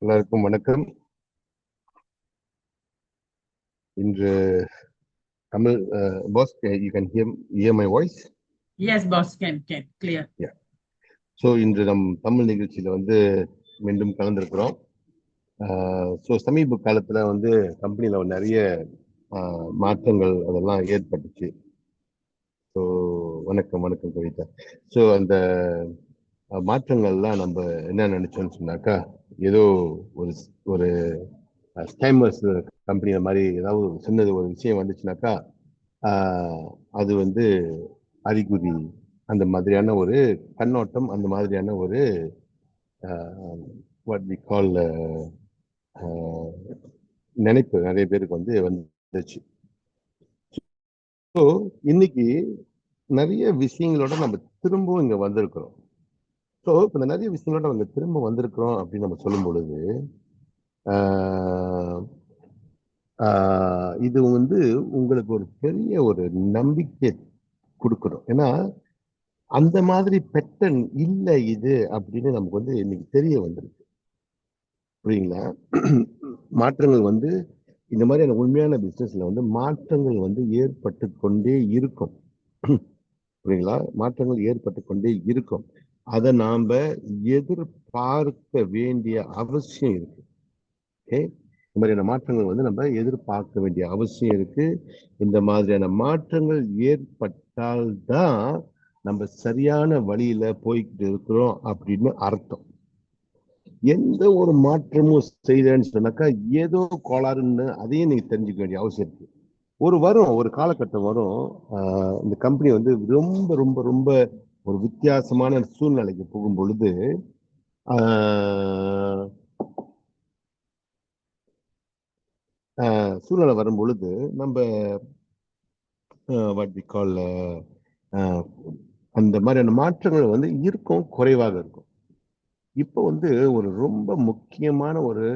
எல்லாருக்கும் வணக்கம். இன்று Tamil boss, you can hear my voice. Yes, boss, can clear. So இன்று நம் தமிழ் நிகழ்ச்சியில வந்து மீண்டும் கலந்துருக்கிறோம். ஸோ சமீப காலத்துல வந்து கம்பெனியில நிறைய மாற்றங்கள் அதெல்லாம் ஏற்பட்டுச்சு. ஸோ வணக்கம் கவிதா. ஸோ அந்த மாற்றங்கள்லாம் நம்ம என்ன நினைச்சோம்னு சொன்னாக்கா, ஏதோ ஒரு ஒரு ஸ்கேமர்ஸ் கம்பெனி மாதிரி ஏதாவது சின்னது ஒரு விஷயம் வந்துச்சுனாக்கா அது வந்து அறிகுறி, அந்த மாதிரியான ஒரு கண்ணோட்டம், அந்த மாதிரியான ஒரு வாட் வி கால் நினைப்பு நிறைய பேருக்கு வந்து வந்துச்சு. ஸோ இன்னைக்கு நிறைய விஷயங்களோட நம்ம திரும்பவும் இங்க வந்திருக்கிறோம். ஸோ இப்போ இந்த நிறைய விஷயங்களோட நம்ம திரும்ப வந்திருக்கிறோம் அப்படின்னு நம்ம சொல்லும் பொழுது இது வந்து உங்களுக்கு ஒரு பெரிய ஒரு நம்பிக்கை கொடுக்கணும். ஏன்னா அந்த மாதிரி பெட்டன் இல்லை இது அப்படின்னு நமக்கு வந்து இன்னைக்கு தெரிய வந்திருக்கு. புரியுங்களா? மாற்றங்கள் வந்து இந்த மாதிரியான உண்மையான பிசினஸ்ல வந்து மாற்றங்கள் வந்து ஏற்பட்டு கொண்டே இருக்கும். புரியுங்களா? மாற்றங்கள் ஏற்பட்டு கொண்டே இருக்கும். அதை நாம எதிர்பார்க்க வேண்டிய அவசியம் இருக்கு. ஓகே, இந்த மாதிரியான மாற்றங்கள் வந்து நம்ம எதிர்பார்க்க வேண்டிய அவசியம் இருக்கு. இந்த மாதிரியான மாற்றங்கள் ஏற்பட்டால்தான் நம்ம சரியான வழியில போய்கிட்டு இருக்கிறோம் அப்படின்னு அர்த்தம். எந்த ஒரு மாற்றமும் செய்தேன்னு சொன்னாக்கா ஏதோ கோளாறுன்னு அதையும் நீங்க தெரிஞ்சுக்க வேண்டிய அவசியம் இருக்கு. ஒரு காலகட்டம் வரும், இந்த கம்பெனி வந்து ரொம்ப ரொம்ப ரொம்ப ஒரு வித்தியாசமான சூழ்நிலைக்கு போகும் பொழுது சூழ்நிலை வரும் பொழுது நம்ம வாட் வி கால் அந்த மாதிரியான மாற்றங்கள் வந்து இருக்கும், குறைவாக இருக்கும். இப்போ வந்து ஒரு ரொம்ப முக்கியமான ஒரு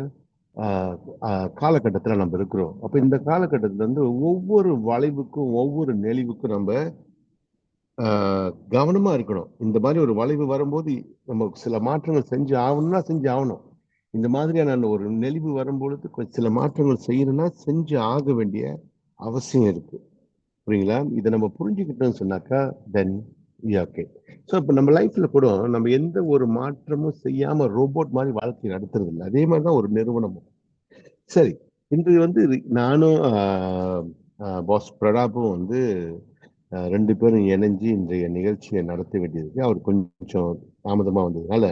காலகட்டத்துல நம்ம இருக்கிறோம். அப்ப இந்த காலகட்டத்துல வந்து ஒவ்வொரு வளைவுக்கும் ஒவ்வொரு நெளிவுக்கும் நம்ம கவனமா இருக்கணும். இந்த மாதிரி ஒரு வளைவு வரும்போது நம்ம சில மாற்றங்கள் செஞ்சு ஆகணும். இந்த மாதிரியான ஒரு நெளிவு வரும்பொழுது சில மாற்றங்கள் செய்யணும்னா செஞ்சு ஆக வேண்டிய அவசியம் இருக்கு. புரியுங்களா? இதை நம்ம புரிஞ்சுக்கிட்டோம்னு சொன்னாக்கா தென் ஓகே. ஸோ இப்போ நம்ம லைஃப்ல கூட நம்ம எந்த ஒரு மாற்றமும் செய்யாம ரோபோட் மாதிரி வாழ்க்கை நடத்துறது இல்லை. அதே மாதிரிதான் ஒரு நிறுவனமும். சரி, இன்று வந்து நானும் பாஸ் பிரதாப்பும் வந்து ரெண்டு பேரும் இணைஞ்சு இன்றைய நிகழ்ச்சியை நடத்த வேண்டியது. அவர் கொஞ்சம் தாமதமா வந்ததுனால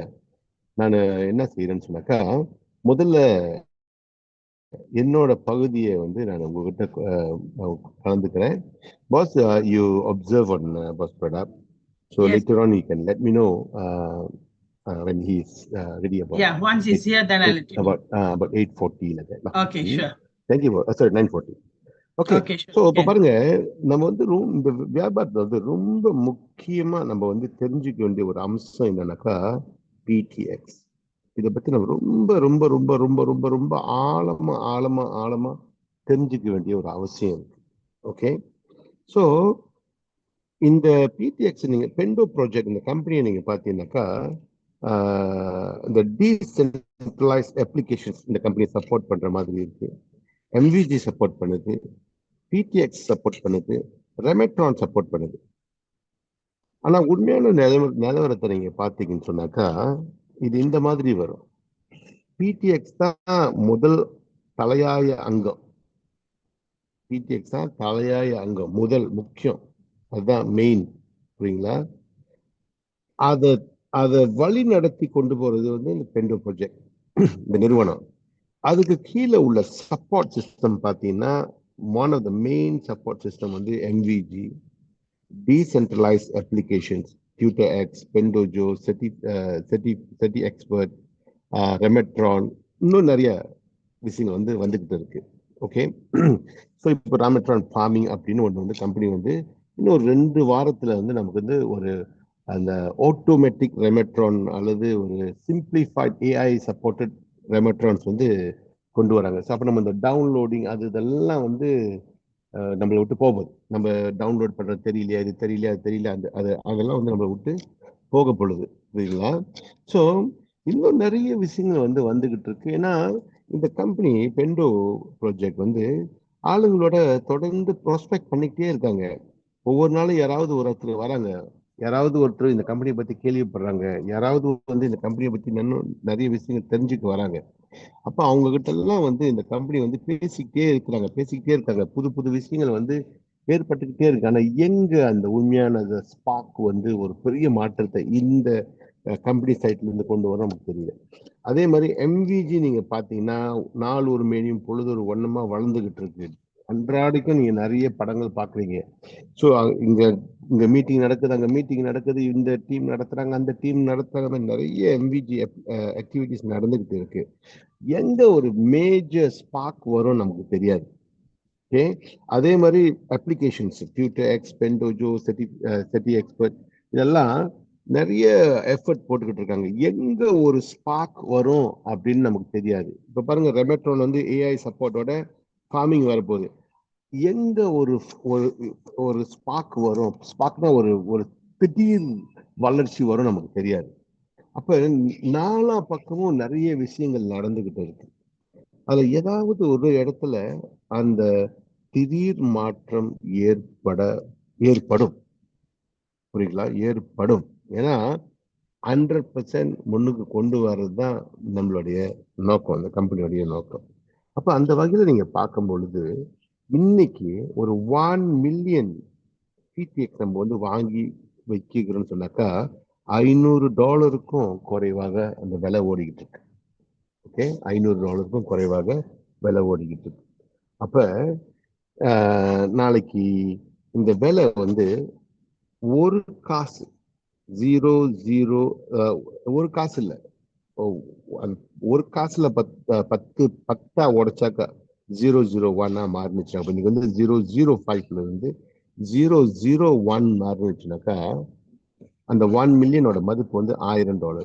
நான் என்ன செய்யறேன்னு சொன்னாக்கா, முதல்ல என்னோட பகுதியை வந்து நான் உங்ககிட்ட கலந்துக்கிறேன். Boss, you observe one boss Pratap. So yes. later on, you can let me know when he's ready about. Yeah, once he's here, then I'll let you know. About 8:40 like that. Okay, sure. Thank you. Sorry, 9:40. Okay. So இப்போ பாருங்க, நம்ம வந்து இந்த வியாபாரத்தில் வந்து ரொம்ப முக்கியமா நம்ம வந்து தெரிஞ்சுக்க வேண்டிய ஒரு அம்சம் என்னன்னாக்கா பிடிஎக்ஸ். இதை பத்தி நம்ம ரொம்ப ரொம்ப ரொம்ப ரொம்ப ரொம்ப ரொம்ப ஆழமா ஆழமா ஆழமா தெரிஞ்சுக்க வேண்டிய ஒரு அவசியம் இருக்கு. ஓகே. ஸோ இந்த பிடிஎக்ஸ் நீங்க பெண்டோ ப்ராஜெக்ட் இந்த கம்பெனியை நீங்க பார்த்தீங்கன்னாக்கா இந்த டீசென்ட்ரலைஸ் அப்ளிகேஷன்ஸ் இந்த கம்பெனியை சப்போர்ட் பண்ற மாதிரி இருக்கு. எம்விஜி சப்போர்ட் பண்ணுது, பிடிஎக்ஸ் சப்போர்ட் பண்ணுது, ரெமெட்ரான் சப்போர்ட் பண்ணுது. ஆனா உண்மையான நிலவரத்தை நீங்க பார்த்தீங்கன்னு சொன்னாக்கா இது இந்த மாதிரி வரும். பிடிஎக்ஸ் தான் முதல் தலையாய அங்கம். பிடிஎக்ஸ் தான் தலையாய அங்கம், முதல் முக்கியம், அதுதான் மெயின். புரியுங்களா? அதை வழி நடத்தி கொண்டு போறது வந்து இந்த பெண்டோ ப்ராஜெக்ட், இந்த நிறுவனம். அதுக்கு கீழே உள்ள சப்போர்ட் சிஸ்டம் பார்த்தீங்கன்னா one of the main support system வந்து MVG, decentralized applications, TutorX, Pendojo, SETI Expert, Remetron, இன்னும் நிறைய விஷயங்கள் வந்து வந்துகிட்டு இருக்கு. ஓகே. ஸோ இப்போ ரெமெட்ரான் ஃபார்மிங் அப்படின்னு ஒன்று வந்து கம்பெனி வந்து இன்னும் 2 வாரத்துல வந்து நமக்கு வந்து ஒரு அந்த ஆட்டோமேட்டிக் ரெமெட்ரான் அல்லது ஒரு சிம்பிளிஃபைட் ஏஐ சப்போர்ட்டட் ரெமெட்ரான்ஸ் வந்து கொண்டு வராங்க. ஸோ அப்போ நம்ம இந்த டவுன்லோடிங் அது இதெல்லாம் வந்து நம்மளை விட்டு போகுது. நம்ம டவுன்லோட் பண்றது தெரியலையா, இது தெரியலையா, அது தெரியல, அதெல்லாம் வந்து நம்மளை விட்டு போக பொழுது. புரியுங்களா? ஸோ இன்னும் நிறைய விஷயங்கள் வந்துகிட்டு இருக்கு. ஏன்னா இந்த கம்பெனி பெண்டோ ப்ராஜெக்ட் ஆளுங்களோட தொடர்ந்து ப்ராஸ்பெக்ட் பண்ணிக்கிட்டே இருக்காங்க. ஒவ்வொரு நாளும் யாராவது ஒருத்தர் வராங்க, யாராவது ஒருத்தர் இந்த கம்பெனியை பத்தி கேள்விப்படுறாங்க, யாராவது இந்த கம்பெனியை பத்தி இன்னும் நிறைய விஷயங்கள் தெரிஞ்சுக்க வராங்க. அப்ப அவங்க கிட்ட எல்லாம் இந்த கம்பெனி பேசிக்கிட்டே இருக்காங்க. புது புது விஷயங்கள் ஏற்பட்டுக்கிட்டே இருக்கு. ஆனா எங்க அந்த உண்மையான ஸ்பார்க் ஒரு பெரிய மாற்றத்தை இந்த கம்பெனி சைட்ல இருந்து கொண்டு வர நமக்கு தெரியல. அதே மாதிரி எம்விஜி நீங்க பாத்தீங்கன்னா நாள் ஒரு மேனியும் பொழுது ஒரு வண்ணமா வளர்ந்துகிட்டு இருக்கு. அன்றாடிக்கும் நீங்க நிறைய படங்கள் பாக்குறீங்க. ஸோ இங்க இங்க மீட்டிங் நடக்குது, அங்க மீட்டிங் நடக்குது, இந்த டீம் நடத்துறாங்க, அந்த டீம் நடத்துறாங்க, நிறைய எம்விஜி ஆக்டிவிட்டிஸ் நடந்துகிட்டு இருக்கு. எங்க ஒரு மேஜர் ஸ்பார்க் வரும் நமக்கு தெரியாது. ஓகே, அதே மாதிரி அப்ளிகேஷன்ஸ் டியூட்டர் எக்ஸ், பெண்டோஜோ, செட்டி எக்ஸ்பர்ட், இதெல்லாம் நிறைய எஃபர்ட் போட்டுக்கிட்டு இருக்காங்க. எங்க ஒரு ஸ்பார்க் வரும் அப்படின்னு நமக்கு தெரியாது. இப்ப பாருங்க, ரெமெட்ரோன் ஏஐ சப்போர்ட்டோட ஃபார்மிங் வரப்போகுது. எங்க ஒரு ஒரு ஒரு ஸ்பார்க் வரும், ஸ்பார்க்னா ஒரு ஒரு திடீர் வளர்ச்சி வரும் நமக்கு தெரியாது. அப்ப நாலா பக்கமும் நிறைய விஷயங்கள் நடந்துகிட்டு இருக்கு. அதுல ஏதாவது ஒரு இடத்துல அந்த திடீர் மாற்றம் ஏற்படும். புரியுங்களா? ஏற்படும். ஏன்னா 100% முன்னுக்கு கொண்டு வர்றதுதான் நம்மளுடைய நோக்கம், அந்த கம்பெனியுடைய நோக்கம். அப்ப அந்த வகையில நீங்க பார்க்கும் பொழுது இன்னைக்கு ஒரு 1 மில்லியன் பிடிஎக்ஸ் நம்ம வாங்கி வைக்கிறோம்னு சொன்னாக்கா $500 குறைவாக அந்த விலை ஓடிக்கிட்டு இருக்கு. ஓகே, $500 குறைவாக விலை ஓடிக்கிட்டு இருக்கு. அப்ப நாளைக்கு இந்த விலை ஒரு காசு 0 ஒரு காசு இல்ல, ஒரு காசுல 10 உடைச்சாக்கா 001 மாறினுச்சு. அப்ப இன்னைக்கு 005ல இருந்து 001 மாறினுச்சுனாக்கா அந்த 1 மில்லியனோட மதிப்பு $1000.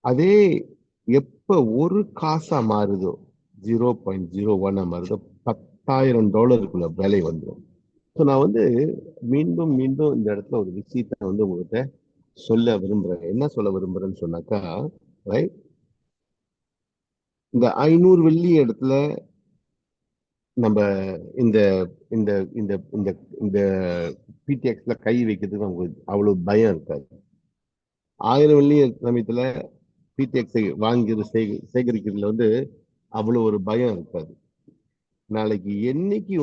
அதே எப்ப ஒரு காசா மாறுதோ, 0.01 மாறுதோ, $10,000 விலை வந்துடும். ஸோ நான் மீண்டும் மீண்டும் இந்த இடத்துல ஒரு விஷயத்த உங்ககிட்ட சொல்ல விரும்புறேன். என்ன சொல்ல விரும்புறேன்னு சொன்னாக்கா, ரைட், இந்த 500 வெள்ளி இடத்துல நம்ம இந்த இந்த இந்த இந்த இந்த பிடிஎக்ஸ்ல கை வைக்கிறதுக்கு நமக்கு அவ்வளவு பயம் இருக்காது. 1000 வெள்ளி சமயத்துல பிடிஎக்ஸை வாங்கி சேகரிக்கிறதுல அவ்வளவு ஒரு பயம் இருக்காது. நாளைக்கு என்னைக்கு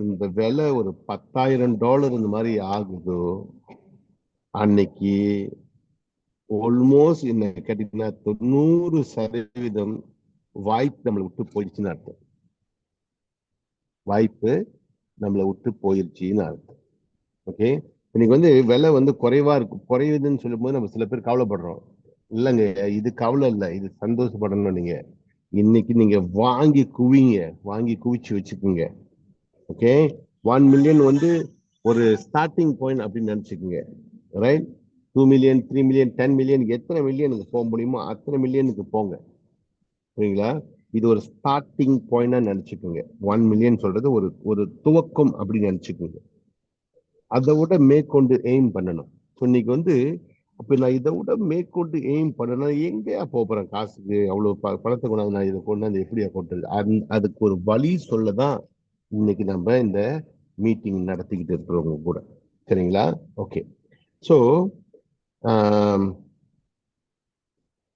இந்த விலை ஒரு $10,000 இந்த மாதிரி ஆகுதோ, அன்னைக்கு ஆல்மோஸ்ட் என்ன கேட்டீங்கன்னா 90% வாய்ப்பு நம்மளை விட்டு போயிடுச்சுன்னு அர்த்தம். வாய்ப்பு நம்மளை விட்டு போயிடுச்சுன்னு அர்த்தம். ஓகே, இன்னைக்கு விலை குறைவா இருக்கு, குறையுதுன்னு சொல்லும் போது நம்ம சில பேர் கவலைப்படுறோம். இல்லைங்க, இது கவலை இல்லை, இது சந்தோஷப்படணும். நீங்க இன்னைக்கு நீங்க வாங்கி குவிச்சு வச்சுக்கோங்க. ஓகே, 1 மில்லியன் ஒரு ஸ்டார்டிங் பாயிண்ட் அப்படின்னு நினைச்சுக்கோங்க. ரைட், 2 மில்லியன், 3 மில்லியன், 10 மில்லியன், எத்தனை மில்லியனுக்கு போக முடியுமோ அத்தனை மில்லியனுக்கு போங்க. சரிங்களா? இது ஒரு ஸ்டார்டிங் பாயிண்டா நினைச்சுக்கோங்க. 1 மில்லியன் சொல்றது ஒரு ஒரு துவக்கம் அப்படின்னு நினைச்சுக்கோங்க. அதை விட மேற்கொண்டு எய்ம் பண்ணணும். இன்னைக்கு அப்ப நான் இதை விட மேற்கொண்டு எய்ம் பண்ணணும், எங்கேயா போறேன் காசுக்கு? அவ்வளவு பணத்தை கொண்டாந்து நான் இதை கொண்டாந்து எப்படியா கொண்டு அதுக்கு ஒரு வழி சொல்லதான் இன்னைக்கு நம்ம இந்த மீட்டிங் நடத்திக்கிட்டு இருக்கிறவங்க கூட. சரிங்களா? ஓகே, ஸோ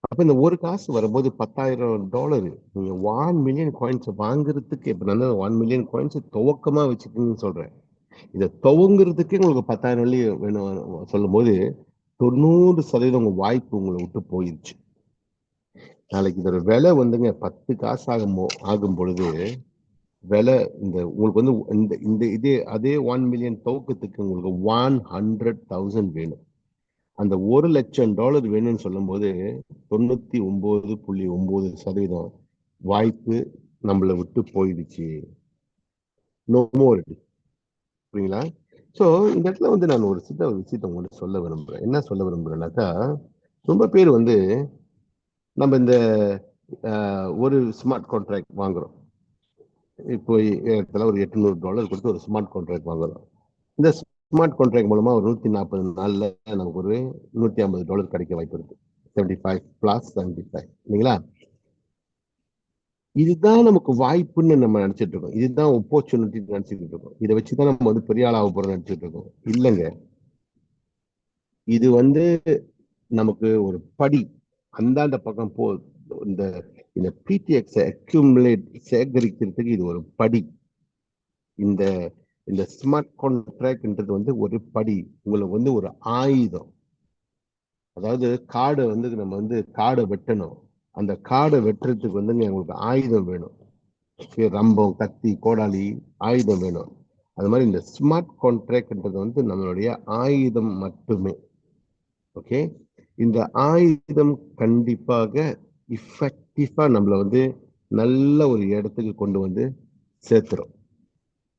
அப்ப இந்த ஒரு காசு வரும்போது $10,000, நீங்க 1 மில்லியன் காயின்ஸ் வாங்குறதுக்கு, இப்ப நான் 1 மில்லியன் காயின்ஸ் துவக்கமா வச்சுக்கணும்னு சொல்றேன். இதை துவங்குறதுக்கே உங்களுக்கு 10,000 வெள்ளி வேணும் சொல்லும் போது 90% உங்க வாய்ப்பு உங்களை விட்டு போயிடுச்சு. நாளைக்கு இதோட விலை 10 காசு ஆகும் பொழுது விலை உங்களுக்கு இந்த அதே 1 மில்லியன் துவக்கத்துக்கு உங்களுக்கு 100,000 வேணும். அந்த $1,00,000 வேணும்னு சொல்லும் போது 99.9% வாய்ப்பு நம்மளை விட்டு போயிடுச்சு. No more. புரியுங்களா? ஸோ இந்த இடத்துல நான் ஒரு விஷயத்தை உங்களுக்கு சொல்ல விரும்புறேன். என்ன சொல்ல விரும்புறேன்னாக்கா, ரொம்ப பேர் நம்ம இந்த ஒரு ஸ்மார்ட் கான்ட்ராக்ட் வாங்குறோம். இப்போ இடத்துல ஒரு $800 கொடுத்து ஒரு ஸ்மார்ட் கான்ட்ராக்ட் வாங்குறோம். இந்த ஸ்மார்ட் கான்ட்ராக்ட் மூலமா ஒரு 140 நாள்ல நமக்கு ஒரு $150 கிடைக்க வாய்ப்பு இருக்கு. 75 plus 75 இல்லைங்களா? இதுதான் நமக்கு வாய்ப்புன்னு நம்ம நினைச்சிட்டு இருக்கோம். இதுதான் opportunity நினைச்சிட்டு இருக்கோம். இதை வச்சுதான் நம்ம வந்து பெரிய ஆளாக போறோம் நினைச்சிட்டு இருக்கோம். இல்லைங்க, இது வந்து நமக்கு ஒரு படி. அந்தாண்ட பக்கம் இந்த இந்த பிடிஎக்ஸ் அக்யூமுலேட் சேகரிக்கிறதுக்கு இது ஒரு படி. இந்த இந்த ஸ்மார்ட் கான்ட்ராக்ட்ன்றது வந்து ஒரு படி, உங்களுக்கு வந்து ஒரு ஆயுதம். அதாவது காடை வந்து நம்ம வந்து காடை வெட்டணும். அந்த காடை வெட்டுறதுக்கு வந்து உங்களுக்கு ஆயுதம் வேணும். ரம்பம், கத்தி, கோடாலி, ஆயுதம் வேணும். அது மாதிரி இந்த ஸ்மார்ட் கான்ட்ராக்ட்ன்றது வந்து நம்மளுடைய ஆயுதம் மட்டுமே. ஓகே, இந்த ஆயுதம் கண்டிப்பாக இஃபெக்டிவா நம்மள வந்து நல்ல ஒரு இடத்துக்கு கொண்டு வந்து சேர்த்துரும்.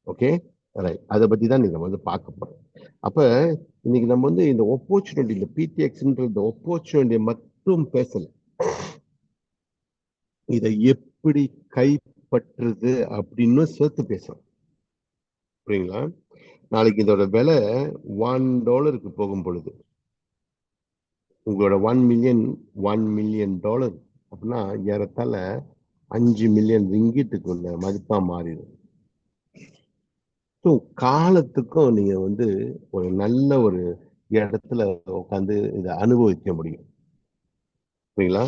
Okay, right. அதை பத்தி தான் நீங்க வந்து பார்க்க போறோம். அப்ப இன்னைக்கு நம்ம வந்து இந்த ஆப்பர்ச்சுனிட்டி, இந்த பிடிஎக்ஸ்ன்ற இந்த ஆப்பர்ச்சுனிட்டி மட்டும் பேசல, இதை எப்படி கைப்பற்றுறது அப்படின்னு சேர்த்து பேசுறோம். புரியுங்களா? நாளைக்கு இதோட விலை $1 போகும் பொழுது உங்களோட $1 மில்லியன் அப்படின்னா ஏறத்தாழ 5 மில்லியன் ரிங்கிட்டுக்குள்ள மதிப்பா மாறிடும். காலத்துக்கும் நீங்க வந்து ஒரு நல்ல ஒரு இடத்துல உட்காந்து இதை அனுபவிக்க முடியும். சரிங்களா?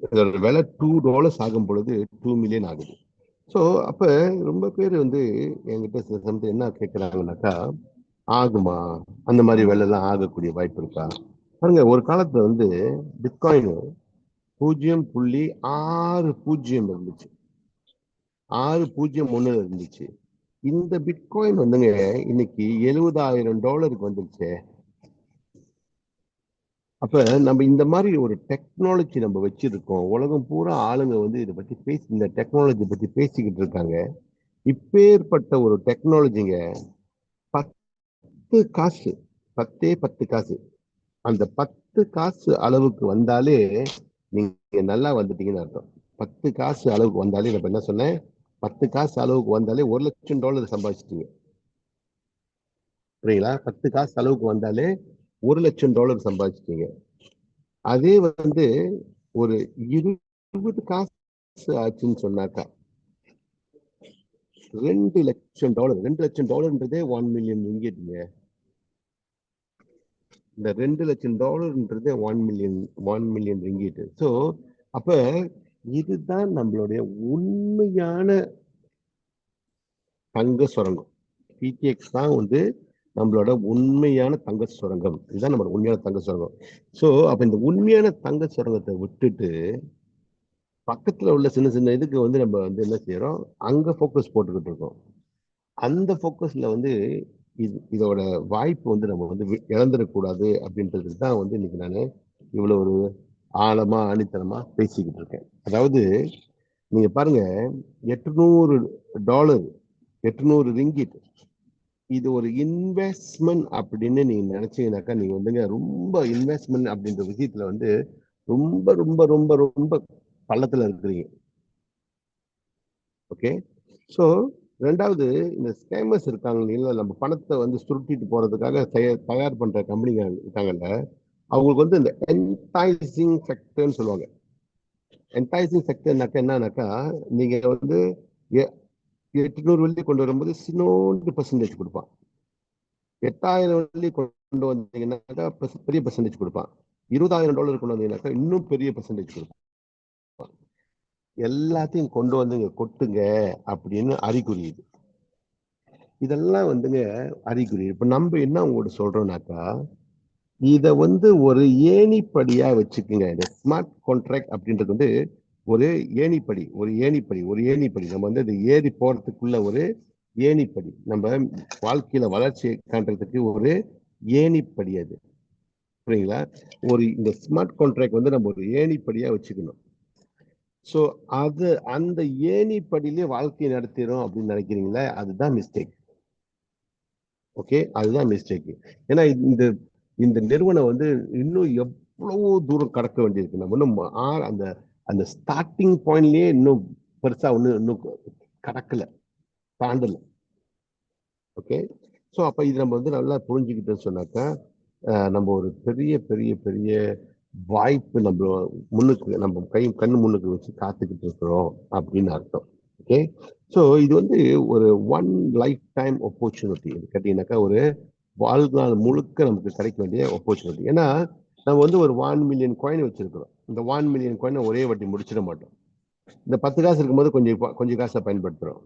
இதோட விலை $2 ஆகும் பொழுது 2 மில்லியன் ஆகுது. ஸோ அப்ப ரொம்ப பேர் வந்து என்கிட்ட சில சமயத்தில் என்ன கேட்கிறாங்கன்னாக்கா, ஆகுமா, அந்த மாதிரி விலை எல்லாம் ஆகக்கூடிய வாய்ப்பு இருக்கா? பாருங்க, ஒரு காலத்துல வந்து பிட்காயின் 0.60 இருந்துச்சு, 601 இருந்துச்சு. இந்த பிட்காயின் வந்துங்க இன்னைக்கு $70,000 வந்துருச்சு. அப்ப நம்ம இந்த மாதிரி ஒரு டெக்னாலஜி நம்ம வச்சிருக்கோம். உலகம் பூரா ஆளுங்க வந்து இதை பத்தி இந்த டெக்னாலஜி பத்தி பேசிக்கிட்டு இருக்காங்க. இப்பேற்பட்ட ஒரு டெக்னாலஜிங்க 10 காசு, 10 காசு, அந்த 10 காசு அளவுக்கு வந்தாலே நீங்க நல்லா வந்துட்டீங்கன்னு அர்த்தம். 10 காசு அளவுக்கு வந்தாலே, நான் என்ன சொன்னேன், 10 காசு அளவுக்கு வந்தாலே $1,00,000 சம்பாதிச்சிட்டீங்க. புரியுங்களா? 10 காசு அளவுக்கு வந்தாலே $1,00,000 சம்பாதிச்சிட்டீங்க. அதே வந்து ஒரு 20 காசு ஆச்சுன்னு சொன்னாக்கா $2,00,000. $2,00,000 1 மில்லியன் ரிங்கிட்ங்க. இந்த $2,00,000 1 மில்லியன் ரிங்கிட். ஸோ அப்ப இதுதான் நம்மளுடைய உண்மையான தங்க சுரங்கம். பிடிஎக்ஸ் தான் வந்து நம்மளோட உண்மையான தங்க சுரங்கம். இதுதான் நம்மளோட உண்மையான தங்க சுரங்கம். ஸோ அப்ப இந்த உண்மையான தங்க சுரங்கத்தை விட்டுட்டு பக்கத்துல உள்ள சின்ன சின்ன இதுக்கு வந்து நம்ம வந்து என்ன செய்யறோம், அங்க போக்கஸ் போட்டுக்கிட்டு இருக்கோம். அந்த போக்கஸ்ல வந்து இதோட வாய்ப்பு வந்து நம்ம வந்து இழந்துடக்கூடாது அப்படின்றதுக்கு தான் வந்து இன்னைக்கு நான் இவ்வளவு ஒரு ஆழமா ஆணித்தனமா பேசிக்கிட்டு இருக்கேன். அதாவது நீங்க பாருங்க, $800 ரிங்கிட், இது ஒரு இன்வெஸ்ட்மெண்ட் அப்படின்னு நீங்க நினைச்சீங்கன்னாக்கா, நீங்க வந்துங்க ரொம்ப இன்வெஸ்ட்மெண்ட் அப்படின்ற விஷயத்துல வந்து ரொம்ப ரொம்ப ரொம்ப ரொம்ப பள்ளத்துல இருக்கிறீங்க. ஓகே, ஸோ ரெண்டாவது, இந்த ஸ்கேமர்ஸ் இருக்காங்க இல்லைங்களா, நம்ம பணத்தை வந்து சுருட்டிட்டு போறதுக்காக தயார் பண்ற கம்பெனிங்க இருக்காங்கல்ல, அவங்களுக்கு வந்து இந்த என்டைசிங் ஃபேக்டர்னு சொல்லுவாங்க. என்டைசிங் ஃபேக்டர்னாக்கா என்னன்னாக்கா, நீங்க வந்து 800 வெள்ளி கொண்டு வரும்போது சின்னோண்டு பெர்சன்டேஜ் கொடுப்பான். 8,000 வெள்ளி கொண்டு வந்தீங்கன்னாக்கா பெரிய பெர்சன்டேஜ் கொடுப்பான். $20,000 கொண்டு வந்தீங்கன்னாக்கா இன்னும் பெரிய பெர்சன்டேஜ் கொடுப்பான். எல்லாத்தையும் கொண்டு வந்து இங்க கொட்டுங்க அப்படின்னு அறிகுறி இது. இதெல்லாம் வந்துங்க அறிகுறி. இப்ப நம்ம என்ன உங்கள்கிட்ட சொல்றோம்னாக்கா, இத வந்து ஒரு ஏணிப்படியா வச்சுக்குங்க. இந்த ஸ்மார்ட் கான்ட்ராக்ட் அப்படின்றது வந்து ஒரு ஏணிப்படி, நம்ம வந்து அது ஏறி போறதுக்குள்ள ஒரு ஏணிப்படி. நம்ம வாழ்க்கையில வளர்ச்சி காண்றதுக்கு ஒரு ஏணிப்படி அது. புரியுங்களா? இந்த ஸ்மார்ட் கான்ட்ராக்ட் வந்து நம்ம ஒரு ஏணிப்படியா வச்சுக்கணும். சோ அது அந்த ஏணிப்படியிலே வாழ்க்கையை நடத்திடும் அப்படின்னு நினைக்கிறீங்களா? அதுதான் மிஸ்டேக். ஓகே, அதுதான் மிஸ்டேக். ஏன்னா இந்த இந்த நிறுவனம் வந்து இன்னும் எவ்வளவோ தூரம் கடக்க வேண்டியிருக்கு. நம்ம இன்னும் அந்த அந்த ஸ்டார்டிங் பாயிண்ட்லயே இன்னும் பெருசா இன்னும் கடக்கல, தாண்டல. ஓகே, ஸோ அப்ப இது நம்ம வந்து நல்லா புரிஞ்சுக்கிட்டோம்னு சொன்னாக்கா, நம்ம ஒரு பெரிய பெரிய பெரிய வாய்ப்பு நம்ம முன்னுக்கு நம்ம கண்ணு முன்னுக்கு வச்சு காத்துக்கிட்டு இருக்கிறோம் அப்படின்னு அர்த்தம். ஓகே, ஸோ இது வந்து ஒரு ஒன் லைஃப் டைம் ஆப்பர்ச்சுனிட்டி. கேட்டீங்கன்னாக்கா ஒரு வாழ்நாள் முழுக்க நமக்கு கிடைக்க வேண்டிய ஆப்பர்ச்சுனிட்டி. ஏன்னா நம்ம வந்து ஒரு 1 மில்லியன் காயின் வச்சிருக்கிறோம். இந்த 1 மில்லியன் காயினை ஒரே வாட்டி முடிச்சிட மாட்டோம். இந்த 10 காசு இருக்கும்போது கொஞ்சம் காசை பயன்படுத்துறோம்.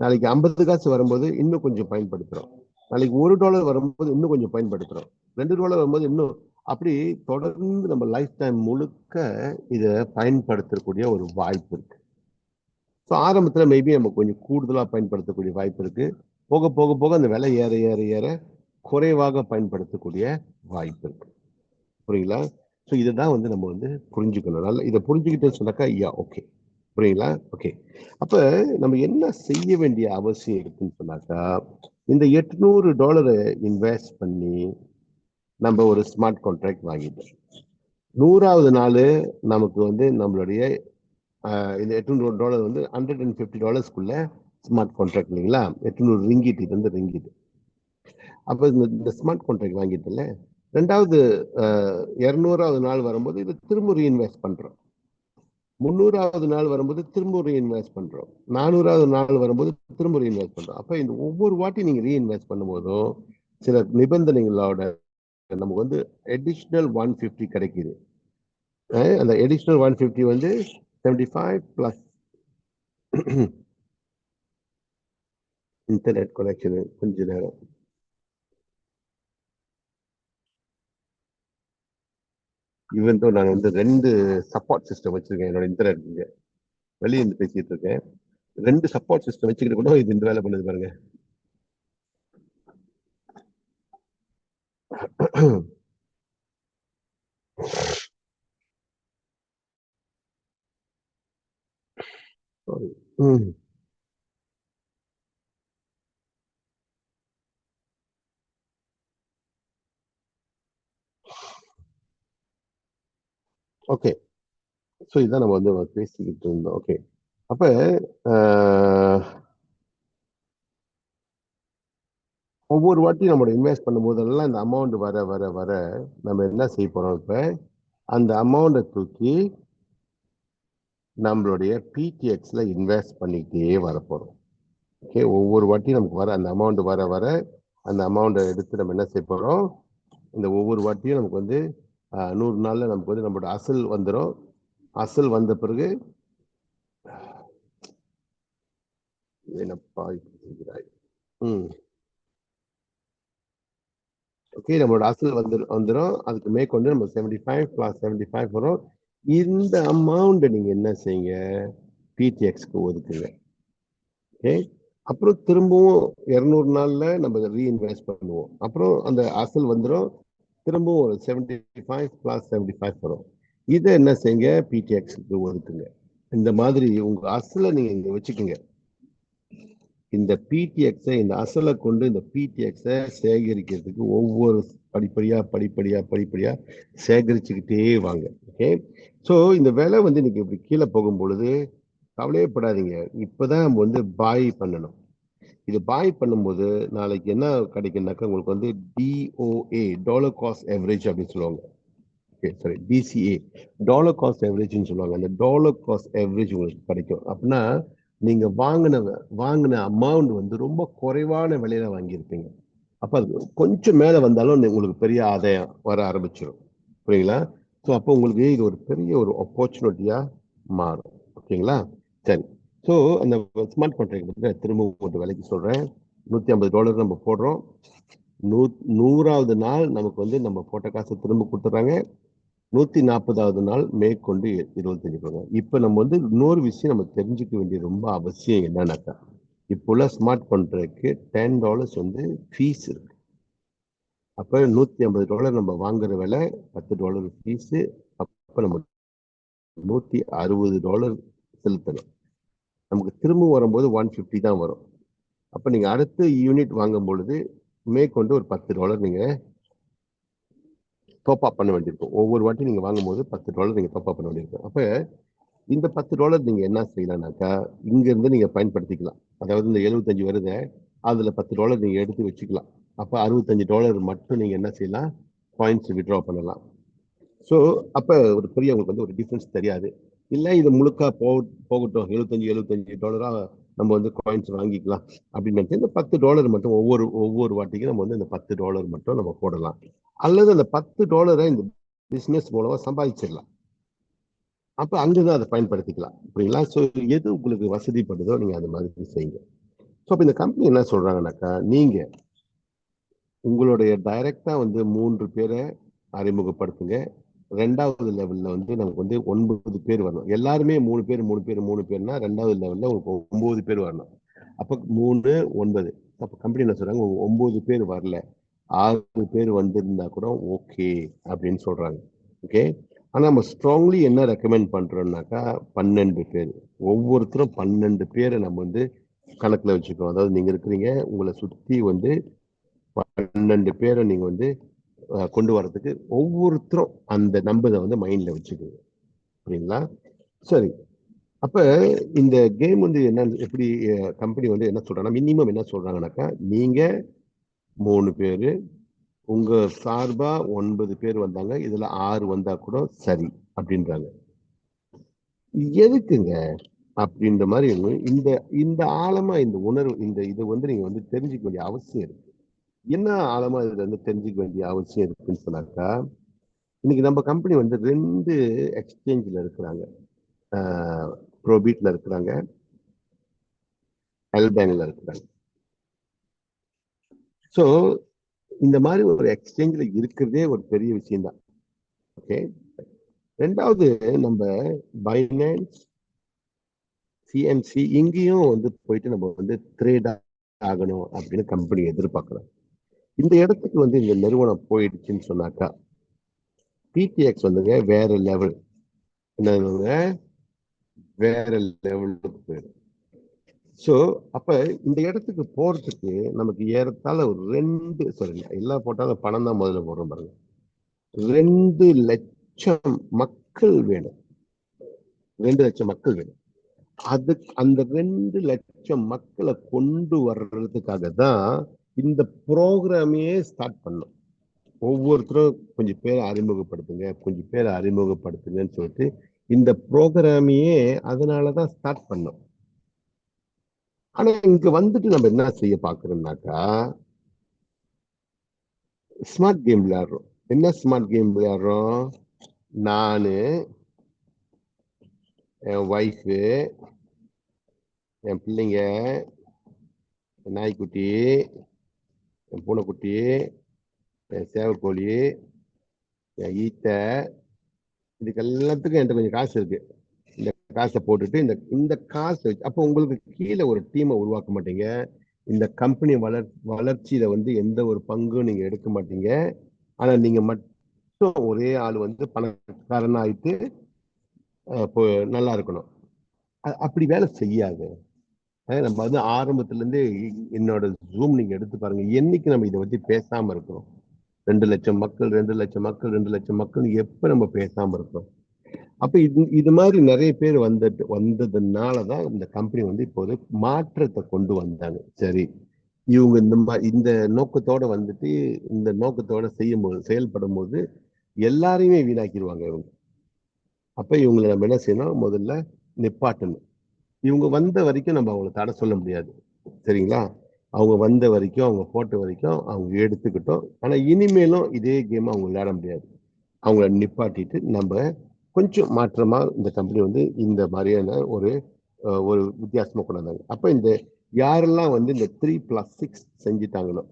நாளைக்கு 50 காசு வரும்போது இன்னும் கொஞ்சம் பயன்படுத்துறோம். நாளைக்கு $1 வரும்போது இன்னும் கொஞ்சம் பயன்படுத்துறோம். $2 வரும்போது இன்னும், அப்படி தொடர்ந்து நம்ம லைஃப் டைம் முழுக்க இதை பயன்படுத்தக்கூடிய ஒரு வாய்ப்பு இருக்கு. ஸோ ஆரம்பத்துல மேபி நம்ம கொஞ்சம் கூடுதலா பயன்படுத்தக்கூடிய வாய்ப்பு இருக்கு. போக போக போக அந்த விலை ஏற ஏற ஏற குறைவாக பயன்படுத்தக்கூடிய வாய்ப்பு இருக்கு. புரியுங்களா? ஸோ இதுதான் வந்து நம்ம வந்து புரிஞ்சுக்கணும். நல்லா இதை புரிஞ்சுக்கிட்டே சொன்னாக்கா ஓகே. புரியுங்களா? ஓகே. அப்ப நம்ம என்ன செய்ய வேண்டிய அவசியம் இருக்குன்னு சொன்னாக்கா, இந்த $800 இன்வெஸ்ட் பண்ணி நம்ம ஒரு ஸ்மார்ட் கான்ட்ராக்ட் வாங்கிட்டோம். 100வது நாள் நமக்கு வந்து நம்மளுடைய இந்த $800 வந்து $150 ஸ்மார்ட் கான்ட்ராக்ட் இல்லைங்களா? 800 ரிங்கிட், இது வந்து ரிங்கிட். அப்ப இந்த ஸ்மார்ட் கான்ட்ராக்ட் வாங்கிட்டல, 2வது 200வது நாள் வரும்போது இதை திரும்ப ரீஇன்வெஸ்ட் பண்றோம். 300வது நாள் வரும்போது திரும்ப ரீஇன்வெஸ்ட் பண்றோம். 400வது நாள் வரும்போது திரும்ப ரீஇன்வெஸ்ட் பண்றோம். அப்ப இந்த ஒவ்வொரு வாட்டி நீங்க ரீஇன்வெஸ்ட் பண்ணும்போதும் சில நிபந்தனைகளோட நமக்கு வந்து additional 150 கிடைக்குது. அந்த additional 150 வந்து 75 plus இன்டர்நெட் கனெக்ஷன். கொஞ்ச நேரம் ஈவன் தோ நான் வந்து 2 சப்போர்ட் சிஸ்டம் வச்சிருக்கேன். என்னோட இன்டர்நெட் வெளியே இருந்து பேசிட்டு இருக்கேன். 2 சப்போர்ட் சிஸ்டம் வச்சுக்கிட்டு கூட இது இந்த வேலை பண்ணுது பாருங்க. ஓகே, ஸோ இதான் நம்ம வந்து பேசிக்கிட்டு இருந்தோம். ஓகே, அப்ப ஒவ்வொரு வாட்டியும் நம்மளோட இன்வெஸ்ட் பண்ணும் போதெல்லாம் இந்த அமௌண்ட் வர வர வர நம்ம என்ன செய்ய போறோம்? இப்ப அந்த அமௌண்ட்டை தூக்கி நம்மளுடைய பிடிஎக்ஸ்ல இன்வெஸ்ட் பண்ணிக்கிட்டே வரப்போறோம். ஓகே, ஒவ்வொரு வாட்டியும் நமக்கு வர அந்த அமௌண்ட் வர வர அந்த அமௌண்ட்டை எடுத்து நம்ம என்ன செய்ய போறோம்? இந்த ஒவ்வொரு வாட்டியும் நமக்கு வந்து 100 நாள்ல நமக்கு வந்து நம்மளோட அசல் வந்துடும். அசல் வந்த பிறகு என்னப்பா ஓகே, நம்மளோட அசல் வந்துடும். அதுக்கு மேற்கொண்டு நம்ம 75 plus 75 வரும். இந்த அமௌண்ட் நீங்க என்ன செய்யுங்க? பிடிஎக்ஸ்க்கு ஒதுக்குங்க. ஓகே, அப்புறம் திரும்பவும் 200 நாள்ல நம்ம ரீஇன்வெஸ்ட் பண்ணுவோம். அப்புறம் அந்த அசல் வந்துடும். திரும்பவும் ஒரு 75 plus 75 வரும். இதை என்ன செய்யுங்க? பிடிஎக்ஸ்க்கு ஒதுக்குங்க. இந்த மாதிரி உங்க அசலை நீங்க இங்க வச்சுக்கோங்க. இந்த பிடிஎக்ஸை, இந்த அசலை கொண்டு இந்த பிடிஎக்ஸை சேகரிக்கிறதுக்கு ஒவ்வொரு படிப்படியா சேகரிச்சுக்கிட்டே வாங்க. ஓகே, ஸோ இந்த விலை வந்து இன்னைக்கு இப்படி கீழே போகும் பொழுது கவலையப்படாதீங்க. இப்பதான் நம்ம வந்து பாய் பண்ணணும். இது பாய் பண்ணும்போது நாளைக்கு என்ன கிடைக்கும்னாக்கா உங்களுக்கு வந்து DOA, டாலர் காஸ்ட் ஆவரேஜ் அப்படின்னு சொல்லுவாங்க. Okay, sorry, DCA, dollar cost ஆவரேஜ்னு சொல்லுவாங்க. அந்த டாலர் காஸ்ட் ஆவரேஜ் உங்களுக்கு கிடைக்கும். அப்படின்னா நீங்க வாங்கின அமௌண்ட் வந்து ரொம்ப குறைவான விலையில வாங்கியிருப்பீங்க. அப்ப அது கொஞ்சம் மேல வந்தாலும் உங்களுக்கு பெரிய ஆதாயம் வர ஆரம்பிச்சிடும். புரியுங்களா? ஸோ அப்போ உங்களுக்கு இது ஒரு பெரிய ஒரு ஆப்பர்ச்சுனிட்டியா மாறும். ஓகேங்களா? சரி, ஸோ அந்த ஸ்மார்ட் கான்ட்ராக்ட் பத்தி திரும்ப ஒரு விலைக்கு சொல்றேன். $150 நம்ம போடுறோம். 100வது நாள் நமக்கு வந்து நம்ம போட்ட காசை திரும்ப கொடுத்துட்றாங்க. 140வது நாள் மேற்கொண்டு 25. இப்ப நம்ம வந்து இன்னொரு விஷயம் நம்ம தெரிஞ்சுக்க வேண்டிய ரொம்ப அவசியம் என்னன்னாக்கா, இப்போ உள்ள ஸ்மார்ட் கான்ட்ராக்ட்க்கு $10 வந்து ஃபீஸ் இருக்கு. அப்ப $150 நம்ம வாங்குற விலை, $10 ஃபீஸ். அப்ப நம்ம $160 செலுத்தணும். நமக்கு திரும்ப வரும்போது 150 தான் வரும். அப்ப நீங்க அடுத்த யூனிட் வாங்கும் பொழுது மேற்கொண்டு ஒரு $10 நீங்க டாப் அப் பண்ண வேண்டியிருக்கும். ஒவ்வொரு வாட்டி நீங்க வாங்கும்போது $10 நீங்க டாப் அப் பண்ண வேண்டியிருக்கும். அப்ப இந்த $10 நீங்க என்ன செய்யலாம்னாக்கா, இங்க இருந்து நீங்க பயன்படுத்திக்கலாம். அதாவது இந்த 75 வருது, அதுல $10 நீங்க எடுத்து வச்சுக்கலாம். அப்ப $65 மட்டும் நீங்க என்ன செய்யலாம்? பாயிண்ட்ஸ் வித்ட்ரா பண்ணலாம். ஸோ அப்போ ஒரு பெரிய உங்களுக்கு வந்து ஒரு டிஃப்ரென்ஸ் தெரியாது. இல்லை இது முழுக்கா போகட்டும், $75 நம்ம வந்து காயின்ஸ் வாங்கிக்கலாம் அப்படின்னு நினைச்சு இந்த $10 மட்டும் ஒவ்வொரு வாட்டிக்கும் நம்ம வந்து இந்த $10 மட்டும் நம்ம போடலாம். அல்லது அந்த $10 இந்த பிசினஸ் மூலமா சம்பாதிச்சிடலாம். அப்ப அங்கதான் அதை பயன்படுத்திக்கலாம். புரியுங்களா? ஸோ எது உங்களுக்கு வசதிப்படுதோ நீங்க அது மாதிரி செய்யுங்க. ஸோ அப்ப இந்த கம்பெனி என்ன சொல்றாங்கன்னாக்கா, நீங்க உங்களுடைய டைரக்டா வந்து 3 பேரை அறிமுகப்படுத்துங்க. 2வது லெவல்ல வந்து நமக்கு வந்து 9 பேர் வரணும். எல்லாருமே 3 பேர் 3 பேர் 3 பேர்னா 2வது லெவல்ல உங்களுக்கு 9 பேர் வரணும். அப்ப 3 9. அப்ப கம்பெனி என்ன சொல்றாங்க, 9 பேர் வரல, 6 பேர் வந்திருந்தா கூட ஓகே அப்படின்னு சொல்றாங்க. ஓகே. ஆனா நம்ம ஸ்ட்ராங்லி என்ன ரெக்கமெண்ட் பண்றோம்னாக்கா 12 பேர். ஒவ்வொருத்தரும் 12 பேரை நம்ம வந்து கணக்குல வச்சுக்கோம். அதாவது நீங்க இருக்கிறீங்க, உங்களை சுத்தி வந்து 12 பேரை நீங்க வந்து கொண்டு வரதுக்கு ஒவ்வொருத்தரும் அந்த நம்பரை வந்து மைண்ட்ல வச்சுக்கோங்க. சரிங்களா? சரி. அப்ப இந்த கேம் வந்து என்ன, எப்படி கம்பெனி வந்து என்ன சொல்றாங்கன்னா, மினிமம் என்ன சொல்றாங்கன்னாக்கா, நீங்க 3 பேரு, உங்க சார்பா 9 பேர் வந்தாங்க, இதுல 6 வந்தா கூட சரி அப்படின்றாங்க. எதுக்குங்க அப்படின்ற மாதிரி இந்த இந்த ஆழமா இந்த உணர்வு, இந்த இது வந்து நீங்க வந்து தெரிஞ்சுக்க வேண்டிய அவசியம் இருக்கு. என்ன ஆழமா இதுல வந்து தெரிஞ்சுக்க வேண்டிய அவசியம் இருக்குன்னு சொன்னாக்கா, இன்னைக்கு நம்ம கம்பெனி வந்து 2 எக்ஸ்சேஞ்சில் இருக்கிறாங்க. ப்ரோபீட்ல இருக்கிறாங்க, எல்பேங்க்ல இருக்கிறாங்க. ஸோ இந்த மாதிரி ஒரு எக்ஸ்சேஞ்சில் இருக்கிறதே ஒரு பெரிய விஷயம் தான். ஓகே. 2வது நம்ம பைனான்ஸ், சிஎம்சி இங்கேயும் வந்து போயிட்டு நம்ம வந்து ட்ரேட் ஆகணும் அப்படின்னு கம்பெனி எதிர்பார்க்கிறோம். இந்த இடத்துக்கு வந்து இந்த நிறுவனம் போயிடுச்சுன்னு சொன்னாக்கா, டிடிஎக்ஸ் வந்துங்க வேற லெவல், என்னங்க வேற லெவலுக்கு போயிடும். ஸோ அப்ப இந்த இடத்துக்கு போறதுக்கு நமக்கு ஏறத்தாழ ஒரு 2 சொல்லுங்க, எல்லாம் போட்டாலும் பணம் தான் முதல்ல போடுறோம் பாருங்க. 2 லட்சம் மக்கள் வேணும். 2 லட்சம் மக்கள் வேணும். அந்த 2 லட்சம் மக்களை கொண்டு வர்றதுக்காக தான் இந்த ப்ரோக்ராமே ஸ்டார்ட் பண்ணோம். ஒவ்வொருத்தரும் கொஞ்சம் பேரை அறிமுகப்படுத்துங்க, கொஞ்சம் பேரை அறிமுகப்படுத்துங்கன்னு சொல்லிட்டு இந்த ப்ரோக்ராமையே அதனாலதான் ஸ்டார்ட் பண்ணோம். ஆனா இங்க வந்துட்டு நம்ம என்ன செய்ய பாக்குறோம்னாக்கா, ஸ்மார்ட் கேம் விளையாடுறோம். என்ன ஸ்மார்ட் கேம் விளையாடுறோம்? நானு, என் ஒய்ஃபு, என் பிள்ளைங்க, என் நாய்க்குட்டி, என் பூனைக்குட்டி, என் சேவக்கோழி, என் ஈட்டை, இதுக்கு எல்லாத்துக்கும் என்கிட்ட கொஞ்சம் காசு இருக்கு. இந்த காசை போட்டுட்டு இந்த காசு வச்சு, அப்போ உங்களுக்கு கீழே ஒரு டீமை உருவாக்க மாட்டீங்க. இந்த கம்பெனி வளர்ச்சியில வந்து எந்த ஒரு பங்கும் நீங்க எடுக்க மாட்டீங்க. ஆனா நீங்க மட்டும் ஒரே ஆள் வந்து பணக்காரன் ஆயிட்டு நல்லா இருக்கணும். அப்படி வேலை செய்யாது. நம்ம வந்து ஆரம்பத்துல இருந்தே என்னோட ஜூம் நீங்க எடுத்து பாருங்க, என்னைக்கு நம்ம இதை பத்தி பேசாம இருக்கோம். 2 லட்சம் மக்கள் 2 லட்சம் மக்கள் 2 லட்சம் மக்கள் எப்ப நம்ம பேசாம இருக்கோம். அப்ப இது மாதிரி நிறைய பேர் வந்ததுனாலதான் இந்த கம்பெனி வந்து இப்போது மாற்றத்தை கொண்டு வந்தாங்க. சரி, இவங்க இந்த நோக்கத்தோட வந்துட்டு இந்த நோக்கத்தோட செயல்படும் போது எல்லாரையுமே வீணாக்கிடுவாங்க இவங்க. அப்ப இவங்களை நம்ம என்ன செய்யணும், முதல்ல நிப்பாட்டணும். இவங்க வந்த வரைக்கும் நம்ம அவங்களை தடை சொல்ல முடியாது. சரிங்களா? அவங்க வந்த வரைக்கும், அவங்க போட்ட வரைக்கும் அவங்க எடுத்துக்கிட்டோம். ஆனா இனிமேலும் இதே கேம் அவங்க விளையாட முடியாது. அவங்கள நிப்பாட்டிட்டு நம்ம கொஞ்சம் மாற்றமா இந்த கம்பெனி வந்து இந்த மாதிரியான ஒரு வித்தியாசமா கொண்டு வந்தாங்க. அப்ப இந்த யாரெல்லாம் வந்து இந்த 3+6 செஞ்சுட்டாங்களோ,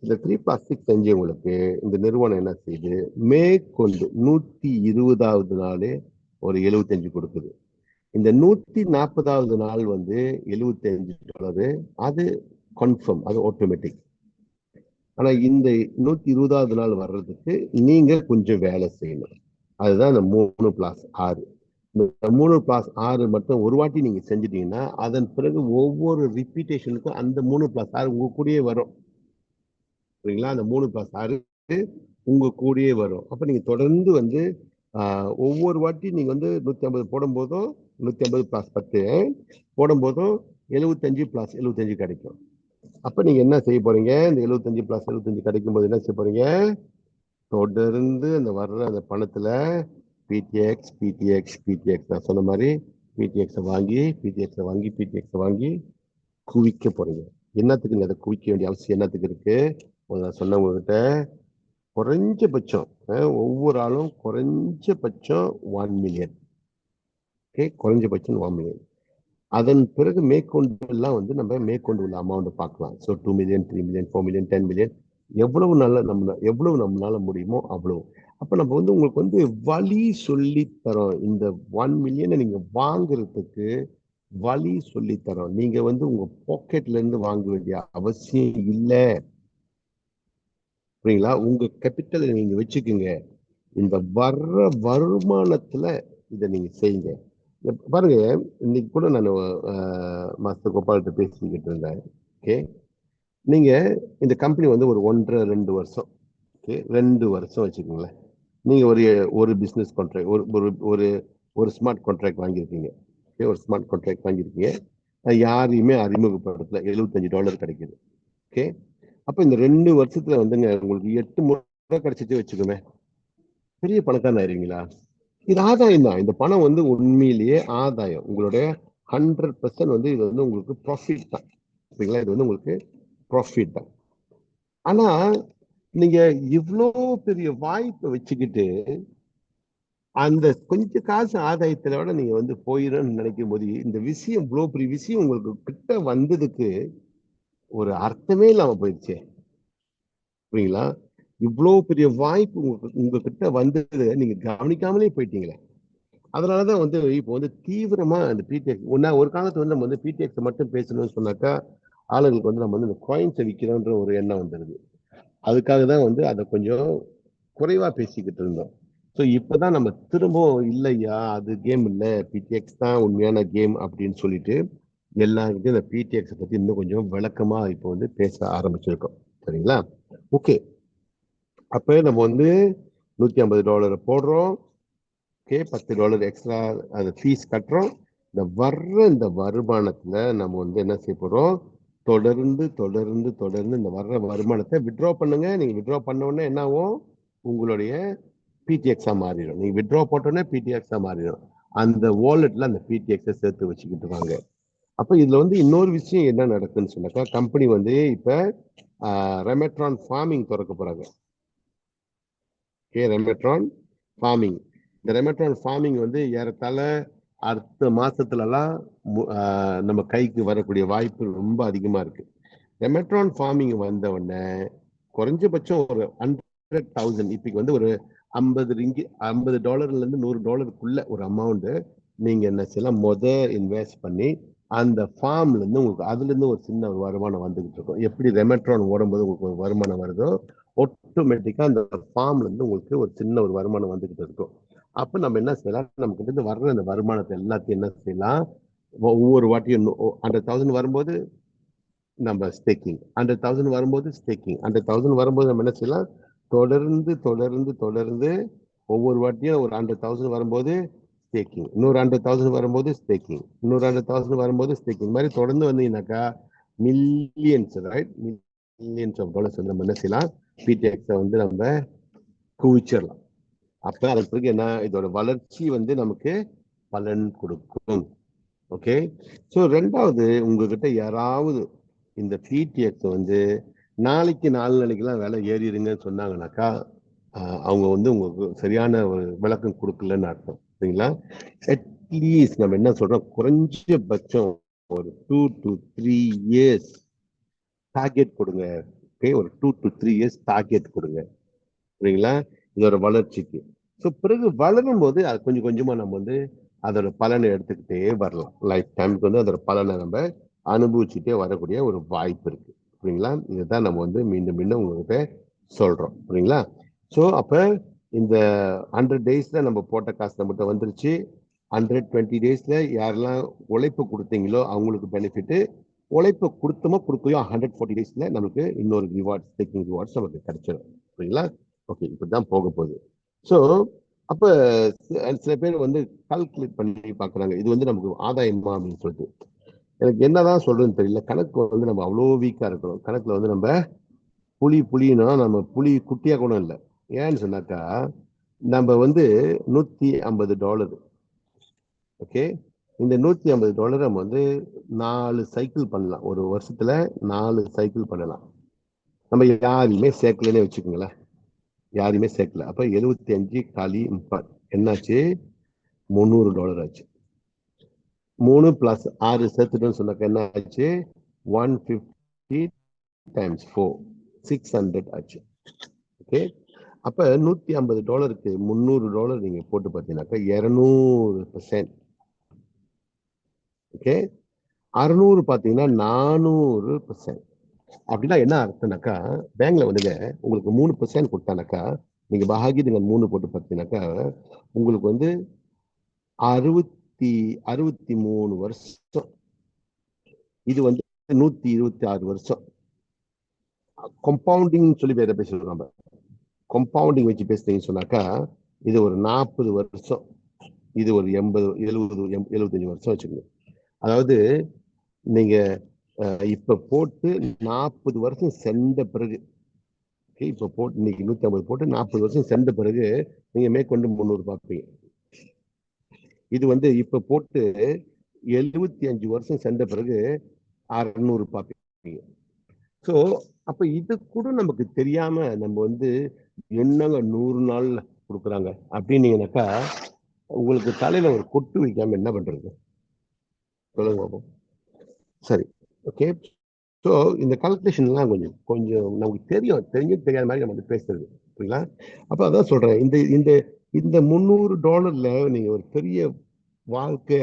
இந்த 3+6 செஞ்சவங்களுக்கு இந்த நிறுவனம் என்ன செய்யுது, மேற்கொண்டு 120வது நாளே ஒரு 75 கொடுக்குது. இந்த 140வது நாள் வந்து $75, அது கன்ஃபார்ம், அது ஆட்டோமேட்டிக். ஆனா இந்த 120வது நாள் வர்றதுக்கு நீங்க கொஞ்சம் வேலை செய்யணும். அதுதான் இந்த 3+6. இந்த 3+6 மட்டும் ஒரு வாட்டி நீங்க செஞ்சிட்டீங்கன்னா அதன் பிறகு ஒவ்வொரு ரிப்பீட்டேஷனுக்கும் அந்த 3+6 உங்க கூடயே வரும். சரிங்களா? அந்த 3+6 உங்க கூடயே வரும். அப்ப நீங்க தொடர்ந்து வந்து ஒவ்வொரு வாட்டி நீங்க வந்து 150 போடும் போதும் 150+10 போடும் போதும் 75+75 கிடைக்கும். அப்ப நீங்க என்ன செய்ய போறீங்க? இந்த 75+75 கிடைக்கும் போது என்ன செய்ய போறீங்க? தொடர்ந்து அந்த வர்ற அந்த பணத்துல பிடிஎக்ஸ் நான் சொன்ன மாதிரி பிடிஎக்ஸை வாங்கி குவிக்க போறீங்க. என்னத்துக்கு அதை குவிக்க வேண்டிய அவசியம் என்னத்துக்கு இருக்கு? நான் சொன்னவங்ககிட்ட குறைஞ்சபட்சம் ஒவ்வொரு ஆளும் குறைஞ்சபட்சம் 1 மில்லியன். ஓகே, குறைஞ்சபட்சம் 1 மில்லியன். அதன் பிறகு மேற்கொண்டு எல்லாம் வந்து நம்ம மேற்கொண்டு உள்ள அமௌண்ட் பார்க்கலாம். So 2 million, 3 million, 4 million, 10 million, எவ்வளவு நம்மளால முடியுமோ அவ்வளவு. அப்ப நம்ம வந்து உங்களுக்கு வந்து வழி சொல்லி தரோம். இந்த 1 மில்லியனை நீங்க வாங்குறதுக்கு வழி சொல்லி தரோம். நீங்க வந்து உங்க பாக்கெட்ல இருந்து வாங்க வேண்டிய அவசியம் இல்லை. புரியுங்களா? உங்க கேபிட்டலை நீங்க வச்சுக்குங்க. இந்த வர்ற வருமானத்துல இதை நீங்க செய்யுங்க. பாருங்க, இன்னைக்கு கூட நான் மாஸ்டர் கோபால்கிட்ட பேசிக்கிட்டு இருந்தேன். ஓகே, நீங்க இந்த கம்பெனி வந்து ஒரு 1.5-2 வருஷம், ஓகே 2 வருஷம் வச்சுக்கோங்களேன். நீங்க ஒரு பிசினஸ் கான்ட்ராக்ட், ஒரு ஸ்மார்ட் கான்ட்ராக்ட் வாங்கியிருக்கீங்க. ஓகே, ஒரு ஸ்மார்ட் கான்ட்ராக்ட் வாங்கியிருக்கீங்க. யாரையுமே அறிமுகப்படுத்தல, $75 கிடைக்குது. ஓகே, அப்ப இந்த 2 வருஷத்துல வந்துங்க உங்களுக்கு 8 முறை கிடைச்சிட்டு வச்சுக்கோமே, பெரிய பணக்காரன் ஆயிருவீங்களா? இது ஆதாயம் தான். இந்த பணம் வந்து உண்மையிலேயே ஆதாயம். உங்களுடைய 100% வந்து இது வந்து உங்களுக்கு ப்ராஃபிட் தான். சரிங்களா? இது வந்து உங்களுக்கு ப்ராஃபிட் தான். ஆனா நீங்க இவ்வளோ பெரிய வாய்ப்பை வச்சுக்கிட்டு அந்த கொஞ்சம் காசு ஆதாயத்துல விட நீங்க வந்து போயிடும்னு நினைக்கும் போது இந்த விஷயம், இவ்வளோ பெரிய விஷயம் உங்களுக்கு கிட்ட வந்ததுக்கு ஒரு அர்த்தமே இல்லாம போயிடுச்சே. புரியுங்களா? இவ்வளோ பெரிய வாய்ப்பு உங்ககிட்ட வந்தது நீங்க கவனிக்காமலே போயிட்டீங்களே. அதனாலதான் வந்து இப்போ வந்து தீவிரமா அந்த பிடிஎக்ஸ் ஒரு காலத்துல வந்து நம்ம வந்து பிடிஎக்ஸ் மட்டும் பேசணும்னு சொன்னாக்கா ஆளுங்களுக்கு வந்து நம்ம வந்து இந்த காயின்ஸை விற்கிறோன்ற ஒரு எண்ணம் வந்துடுது. அதுக்காக தான் வந்து அதை கொஞ்சம் குறைவா பேசிக்கிட்டு இருந்தோம். ஸோ இப்பதான் நம்ம திரும்பவும் இல்லையா அது கேம் இல்லை, பிடிஎக்ஸ் தான் உண்மையான கேம் அப்படின்னு சொல்லிட்டு எல்லாருக்கிட்டையும் இந்த பிடிஎக்ஸ் பத்தி இன்னும் கொஞ்சம் விளக்கமா இப்போ வந்து பேச ஆரம்பிச்சிருக்கோம். சரிங்களா? ஓகே, அப்ப நம்ம வந்து $150 போடுறோம். ஓகே, $10 எக்ஸ்ட்ரா அது ஃபீஸ் கட்டுறோம். இந்த வருமானத்துல நம்ம வந்து என்ன செய்ய போறோம்? தொடர்ந்து இந்த வர்ற வருமானத்தை வித்ட்ரா பண்ணுங்க. நீங்க வித்ட்ரா பண்ண உடனே என்ன ஆகும்? உங்களுடைய பிடிஎக்ஸா மாறிடும். நீங்க வித்ட்ரா போட்டோன்னே பிடிஎக்ஸா மாறிடும். அந்த வாலெட்ல அந்த பிடிஎக்ஸை சேர்த்து வச்சுக்கிட்டு வாங்க. அப்ப இதுல வந்து இன்னொரு விஷயம் என்ன நடக்குன்னு சொன்னாக்கா, கம்பெனி வந்து இப்ப ரெமெட்ரான் ஃபார்மிங் திறக்க போறாங்க. ஓகே, ரெமெட்ரான் ஃபார்மிங். இந்த ரெமெட்ரான் ஃபார்மிங் வந்து ஏறத்தாழ அடுத்த மாசத்துலலாம் நம்ம கைக்கு வரக்கூடிய வாய்ப்பு ரொம்ப அதிகமா இருக்கு. ரெமெட்ரான் ஃபார்மிங் வந்த உடனே குறைஞ்சபட்சம் ஒரு 100,000, இப்ப வந்து ஒரு $50 இருந்து $100 ஒரு அமௌண்ட் நீங்க என்ன செய்யலாம், இன்வெஸ்ட் பண்ணி அந்த ஃபார்ம்ல இருந்து உங்களுக்கு அதுல இருந்து ஒரு சின்ன ஒரு வருமானம் வந்துகிட்டு இருக்கும். எப்படி ரெமெட்ரான் ஓடும்போது உங்களுக்கு ஒரு வருமானம் வருதோ ஆட்டோமேட்டிக்கா அந்த ஃபார்ம்ல இருந்து உங்களுக்கு ஒரு சின்ன ஒரு வருமானம் வந்துகிட்டு இருக்கும். அப்ப நம்ம என்ன செய்யலாம், நமக்கு இருந்து வர்ற அந்த வருமானத்தை எல்லாத்தையும் என்ன செய்யலாம், ஒவ்வொரு வாட்டியும் 100,000 வரும்போது நம்ம ஸ்டேக்கிங், 100,000 வரும்போது ஸ்டேக்கிங், 100,000 வரும்போது நம்ம என்ன செய்யலாம், தொடர்ந்து ஒவ்வொரு வாட்டியும் ஒரு 100,000 வரும்போது ஸ்டேக்கிங், இன்னொரு 100,000 வரும்போது ஸ்டேக்கிங், இன்னொரு 100,000 வரும்போது ஸ்டேக்கிங் மாதிரி தொடர்ந்து வந்தீங்கன்னாக்கா millions, right, millions of dollars வந்து நம்ம என்ன செய்யலாம், பிடிஎக்ஸை வந்து நம்ம குவிச்சிடலாம். அப்ப அதுக்கு பிறகு என்ன, இதோட வளர்ச்சி வந்து நமக்கு பலன் கொடுக்கும். ஓகே, ஸோ ரெண்டாவது, உங்ககிட்ட யாராவது இந்த பிடிஎக்ஸ் வந்து நாளைக்கு 4 நாளைக்கெல்லாம் விலை ஏறிடுங்கன்னு சொன்னாங்கன்னாக்கா அவங்க வந்து உங்களுக்கு சரியான ஒரு விளக்கம் கொடுக்கலன்னு அர்த்தம். சரிங்களா? அட்லீஸ்ட் நம்ம என்ன சொல்றோம், குறைஞ்சபட்சம் ஒரு 2 to 3 years டார்கெட் கொடுங்க. ஓகே, ஒரு 2 to 3 years டார்கெட் கொடுங்க. சரிங்களா? இதோட வளர்ச்சிக்கு. ஸோ பிறகு வளரும் போது அது கொஞ்சம் கொஞ்சமா நம்ம வந்து அதோட பலனை எடுத்துக்கிட்டே வரலாம். லைஃப் டைமுக்கு வந்து அதோட பலனை நம்ம அனுபவிச்சுட்டே வரக்கூடிய ஒரு வாய்ப்பு இருக்கு. சரிங்களா? இதுதான் நம்ம வந்து மீண்டும் மீண்டும் உங்ககிட்ட சொல்றோம். சரிங்களா? ஸோ அப்ப இந்த 100 daysல நம்ம போட்ட காசு நம்மகிட்ட வந்துருச்சு. 120 daysல யாரெல்லாம் உழைப்பு கொடுத்தீங்களோ அவங்களுக்கு பெனிஃபிட். உழைப்பு கொடுத்தோமோ கொடுக்கையோ 140 daysல நமக்கு இன்னொரு ரிவார்ட்ஸ், டேக்கிங் ரிவார்ட்ஸ் நமக்கு கிடைச்சிடும். சரிங்களா? ஓகே, இப்படிதான் போக போகுது. ஸோ அப்ப சில பேர் வந்து கால்குலேட் பண்ணி பாக்குறாங்க, இது வந்து நமக்கு ஆதாயமா அப்படின்னு சொல்லிட்டு. எனக்கு என்னதான் சொல்றதுன்னு தெரியல. கணக்கு வந்து நம்ம அவ்வளோ வீக்கா இருக்கிறோம். கணக்குல வந்து நம்ம புலினா நம்ம புலி குட்டியா கூட இல்லை. ஏன்னு சொன்னாக்கா நம்ம வந்து $150, ஓகே, இந்த $150 நம்ம வந்து 4 சைக்கிள் பண்ணலாம். ஒரு வருஷத்துல 4 சைக்கிள் பண்ணலாம். நம்ம யாரையுமே சேர்க்கலன்னு வச்சுக்கோங்களேன், யாரையுமே சேர்க்கல. அப்ப 75 × 30 என்னாச்சு? $300 ஆச்சு. 3 + 6 சேர்த்துட்டோம்னு சொன்னாக்க என்ன ஆச்சு? 150 × 4 600 ஆச்சு. ஓகே, அப்ப $150க்கு $300 நீங்க போட்டு பார்த்தீங்கன்னாக்கா 200%. ஓகே, 600 பார்த்தீங்கன்னா 400%. அப்படின்னா என்ன அர்த்தம்னாக்கா, பேங்க்ல வந்துங்க உங்களுக்கு 3% கொடுத்தானாக்கா, நீங்க பாகி நீங்க 3 போட்டு பார்த்தீங்கன்னாக்கா உங்களுக்கு வந்து 63 வருஷம். இது வந்து 126 வருஷம். கம்பவுண்டிங் சொல்லி வேற பேசுறோம் நம்ம. கம்பவுண்டிங் வச்சு பேசுறீங்கன்னு சொன்னாக்கா இது ஒரு 40 வருஷம், இது ஒரு 80 70 75 வருஷம் வச்சுக்கோங்க. அதாவது நீங்க இப்ப போட்டு 40 வருஷம் சென்ற பிறகு, இப்ப போட்டு இன்னைக்கு 150 போட்டு 40 வருஷம் சென்ற பிறகு நீங்க மேற்கொண்டு 300 பார்ப்பீங்க. இது வந்து இப்ப போட்டு 75 வருஷம் சென்ற பிறகு 600 பார்ப்பீங்க. ஸோ அப்ப இது கூட நமக்கு தெரியாம நம்ம வந்து என்னங்க 100 நாள்ல கொடுக்குறாங்க அப்படின்னீங்கன்னாக்கா உங்களுக்கு தலையில ஒரு கொட்டு வைக்காம என்ன பண்றது சொல்லுங்க பாப்போம். சரி, ஓகே. ஸோ இந்த கால்குலேஷன்லாம் கொஞ்சம் கொஞ்சம் நமக்கு தெரிஞ்சும் தெரியாத மாதிரி நம்ம வந்து பேசுறது, புரியுங்களா? அப்ப அதான் சொல்றேன், இந்த இந்த இந்த $300 நீங்க ஒரு பெரிய வாழ்க்கை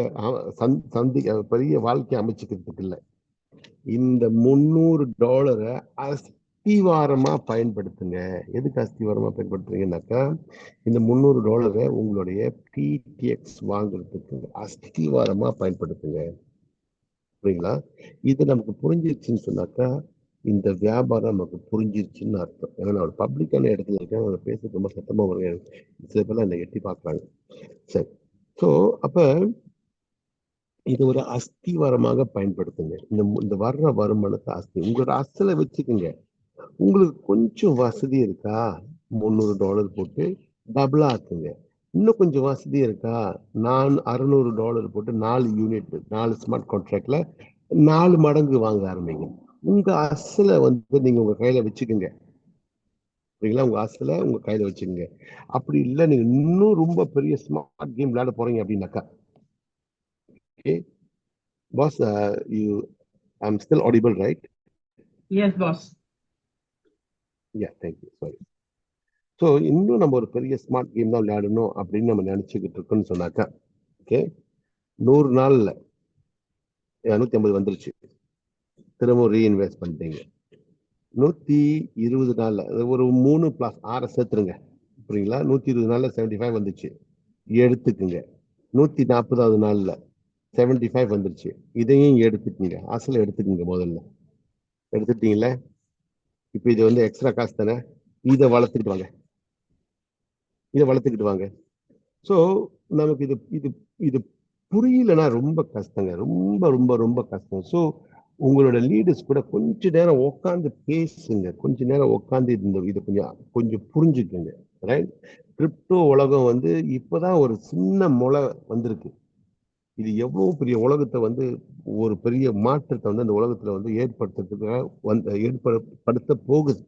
பெரிய வாழ்க்கை அமைச்சுக்கிறதுக்கு இல்லை. இந்த $300 அஸ்திவாரமா பயன்படுத்துங்க. எதுக்கு அஸ்திவாரமா பயன்படுத்துறீங்கன்னாக்கா, இந்த $300 உங்களுடைய PTX வாங்குறதுக்கு அஸ்திவாரமா பயன்படுத்துங்க, புரியுங்களா? இது நமக்கு புரிஞ்சிருச்சுன்னு சொன்னாக்கா இந்த வியாபாரம் நமக்கு புரிஞ்சிருச்சுன்னு அர்த்தம். ஏன்னா நான் ஒரு பப்ளிக்கான இடத்துல இருக்கேன், அவங்க பேச ரொம்ப சத்தமா வருவேன், சில பேர்லாம் என்னை எட்டி பார்க்குறாங்க. சரி, ஸோ அப்ப இது ஒரு அஸ்திவாரமாக பயன்படுத்துங்க. இந்த வர்ற வருமானத்தை உங்களோட அசலை வச்சுக்கோங்க. உங்களுக்கு கொஞ்சம் வசதி இருக்கா, $300 போட்டு டபுளா ஆக்குங்க. இன்னும் கொஞ்சம் வசதி இருக்கா, நான் $600 போட்டு 4 யூனிட் 4 ஸ்மார்ட் கான்ட்ராக்ட்ல 4 மடங்கு வாங்க ஆரம்பிங்க. உங்க அசலை வந்து நீங்க உங்க கையில வச்சுக்கோங்க, சரிங்களா? உங்க அசலை உங்க கையில வச்சுக்கோங்க. அப்படி இல்லை நீங்க இன்னும் ரொம்ப பெரிய ஸ்மார்ட் கேம் விளையாட போறீங்க அப்படின்னாக்கா, okay boss, I'm still audible, right? Yes, boss. Yeah, thank you. Sorry. So இன்னும் நம்ம ஒரு பெரிய ஸ்மார்ட் கேம் தான் விளையாடணும் அப்படின்னு நம்ம நினைச்சுக்கிட்டு இருக்கோம்னு சொன்னாக்கா, ஓகே, 100 நாள்ல 150 வந்துருச்சு, திரும்ப ரீஇன்வெஸ்ட் பண்ணிட்டீங்க. 120 நாள்ல ஒரு 3 + 6 சேர்த்துருங்க, புரியுங்களா? 120 நாள்ல 75 வந்துச்சு, எடுத்துக்குங்க. 140வது நாள்ல 75 வந்துருச்சு, இதையும் எடுத்துக்குங்க, அசல எடுத்துக்குங்க. முதல்ல எடுத்துட்டீங்கல்ல, இப்ப இது வந்து எக்ஸ்ட்ரா காசு தானே, இதை வளர்த்துக்கிட்டு வாங்க, இதை வளர்த்துக்கிட்டு வாங்க. ஸோ நமக்கு இது இது இது புரியலன்னா ரொம்ப கஷ்டங்க, ரொம்ப ரொம்ப ரொம்ப கஷ்டம். ஸோ உங்களோட லீடர்ஸ் கூட கொஞ்ச நேரம் உட்காந்து பேசுங்க, கொஞ்ச நேரம் உட்காந்து இது கொஞ்சம் கொஞ்சம் புரிஞ்சுக்குங்க, ரைட்? கிரிப்டோ உலகம் வந்து இப்பதான் ஒரு சின்ன முளை வந்திருக்கு. இது எவ்வளவு பெரிய உலகத்தை வந்து ஒரு பெரிய மாற்றத்தை வந்து அந்த உலகத்துல வந்து ஏற்படுத்த போகுது.